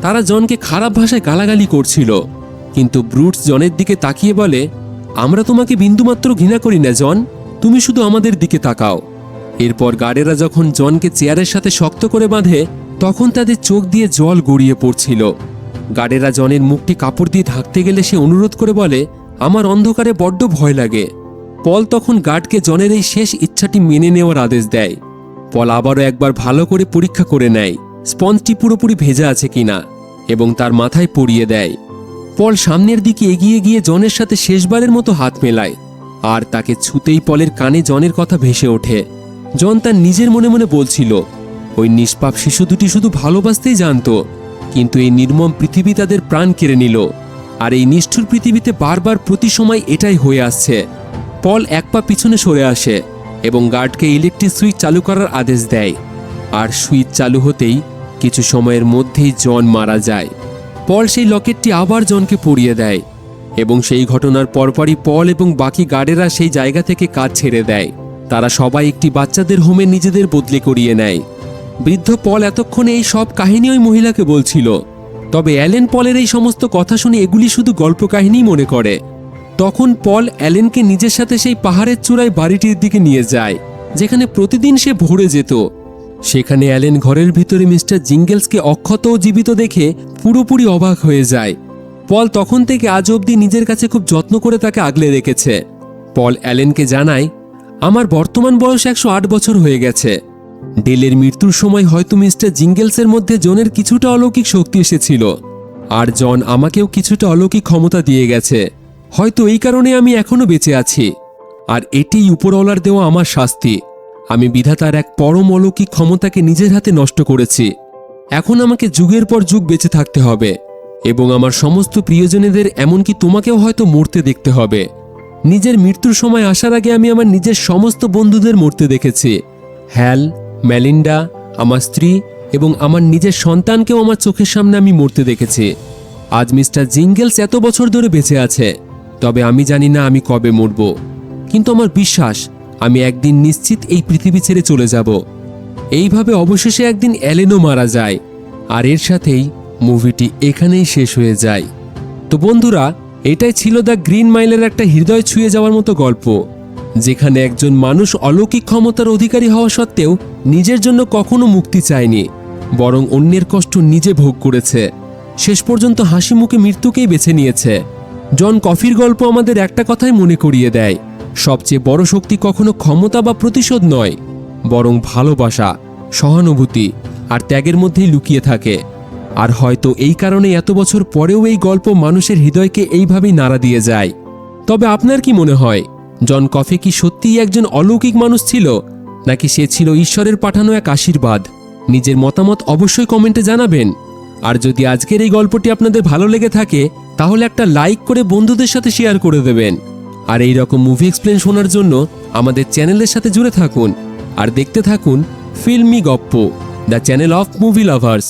তারা জনকে খারাপ ভাষায় গালাগালি করছিল। কিন্তু ব্রুটস জনের দিকে তাকিয়ে বলে, আমরা তোমাকে বিন্দুমাত্র ঘৃণা করি না জন, তুমি শুধু আমাদের দিকে তাকাও। এরপর গার্ডেরা যখন জনকে চেয়ারের সাথে শক্ত করে বাঁধে, তখন তাদের চোখ দিয়ে জল গড়িয়ে পড়ছিল। গার্ডেরা জনের মুখটি কাপড় দিয়ে ঢাকতে গেলে সে অনুরোধ করে বলে, আমার অন্ধকারে বড্ড ভয় লাগে। পল তখন গার্ডকে জনের এই শেষ ইচ্ছাটি মেনে নেওয়ার আদেশ দেয়। পল আবারও একবার ভালো করে পরীক্ষা করে নেয় স্পঞ্জটি পুরোপুরি ভেজা আছে কিনা, এবং তার মাথায় পরিয়ে দেয়। পল সামনের দিকে এগিয়ে গিয়ে জনের সাথে শেষবারের মতো হাত মেলায়, আর তাকে ছুতেই পলের কানে জনের কথা ভেসে ওঠে। জন তার নিজের মনে মনে বলছিল, ওই নিষ্পাপ শিশু দুটি শুধু ভালোবাসতেই জানত, কিন্তু এই নির্মম পৃথিবী তাদের প্রাণ কেড়ে নিল। আর এই নিষ্ঠুর পৃথিবীতে বারবার প্রতি সময় এটাই হয়ে আসছে। পল এক পা পিছনে সরে আসে এবং গার্ডকে ইলেকট্রিক সুইচ চালু করার আদেশ দেয়। আর সুইচ চালু হতেই কিছু সময়ের মধ্যেই জন মারা যায়। পল সেই লকেটটি আবার জনকে পরিয়ে দেয়, এবং সেই ঘটনার পরপরই পল এবং বাকি গার্ডেরা সেই জায়গা থেকে কাজ ছেড়ে দেয়। তারা সবাই একটি বাচ্চাদের হোমে নিজেদের বদলি করিয়ে নেয়। বৃদ্ধ পল এতক্ষণে এই সব কাহিনী ওই মহিলাকে বলছিল, তবে অ্যালেন পলের এই সমস্ত কথা শুনে এগুলি শুধু গল্প কাহিনী মনে করে। তখন পল অ্যালেনকে নিজের সাথে সেই পাহাড়ের চূড়ায় বাড়িটির দিকে নিয়ে যায়, যেখানে প্রতিদিন সে ভোরে যেত। সেখানে অ্যালেন ঘরের ভিতরে মিস্টার জিঙ্গেলসকে অক্ষত ও জীবিত দেখে পুরোপুরি অবাক হয়ে যায়। পল তখন থেকে আজ অবধি নিজের কাছে খুব যত্ন করে তাকে আগলে রেখেছে। পল অ্যালেনকে জানায়, আমার বর্তমান বয়স 108 বছর হয়ে গেছে। ডেলের মৃত্যুর সময় হয়তো মিস্টার জিঙ্গেলসের মধ্যে জনের কিছুটা অলৌকিক শক্তি এসেছিল, আর জন আমাকেও কিছুটা অলৌকিক ক্ষমতা দিয়ে গেছে। হয়তো এই কারণে আমি এখনো বেঁচে আছি, আর এটিই উপরওয়ালার দেওয়া আমার শাস্তি। আমি বিধাতার এক পরম অলৌকিক ক্ষমতাকে নিজের হাতে নষ্ট করেছি। এখন আমাকে যুগের পর যুগ বেঁচে থাকতে হবে, এবং আমার সমস্ত প্রিয়জনেদের, এমনকি তোমাকেও হয়তো মরতে দেখতে হবে। নিজের মৃত্যুর সময় আসার আগে আমি আমার নিজের সমস্ত বন্ধুদের মরতে দেখেছি। হ্যাল, মেলিন্ডা, আমার স্ত্রী এবং আমার নিজের সন্তানকেও আমার চোখের সামনে আমি মরতে দেখেছি। আজ মিস্টার জিঙ্গেলস এত বছর ধরে বেঁচে আছে, তবে আমি জানি না আমি কবে মরব। কিন্তু আমার বিশ্বাস আমি একদিন নিশ্চিত এই পৃথিবী ছেড়ে চলে যাব। এইভাবে অবশেষে একদিন অ্যালেনও মারা যায়, আর এর সাথেই মুভিটি এখানেই শেষ হয়ে যায়। তো বন্ধুরা, এটাই ছিল দ্য গ্রিন মাইলের একটা হৃদয় ছুঁয়ে যাওয়ার মতো গল্প, যেখানে একজন মানুষ অলৌকিক ক্ষমতার অধিকারী হওয়া সত্ত্বেও নিজের জন্য কখনো মুক্তি চায়নি, বরং অন্যের কষ্ট নিজে ভোগ করেছে। শেষ পর্যন্ত হাসি মুখে মৃত্যুকেই বেছে নিয়েছে। জন কফির গল্প আমাদের একটা কথাই মনে করিয়ে দেয়, সবচেয়ে বড় শক্তি কখনো ক্ষমতা বা প্রতিশোধ নয়, বরং ভালোবাসা, সহানুভূতি আর ত্যাগের মধ্যেই লুকিয়ে থাকে। আর হয়তো এই কারণে এত বছর পরেও এই গল্প মানুষের হৃদয়কে এইভাবেই নাড়া দিয়ে যায়। তবে আপনার কি মনে হয়, জন কফি কি সত্যিই একজন অলৌকিক মানুষ ছিল, নাকি সে ছিল ঈশ্বরের পাঠানো এক আশীর্বাদ? নিজের মতামত অবশ্যই কমেন্টে জানাবেন। আর যদি আজকের এই গল্পটি আপনাদের ভালো লেগে থাকে, তাহলে একটা লাইক করে বন্ধুদের সাথে শেয়ার করে দেবেন। আর এই রকম মুভি এক্সপ্লেন শোনার জন্য আমাদের চ্যানেলের সাথে জুড়ে থাকুন আর দেখতে থাকুন ফিল্মি গপ্প, the channel of movie lovers.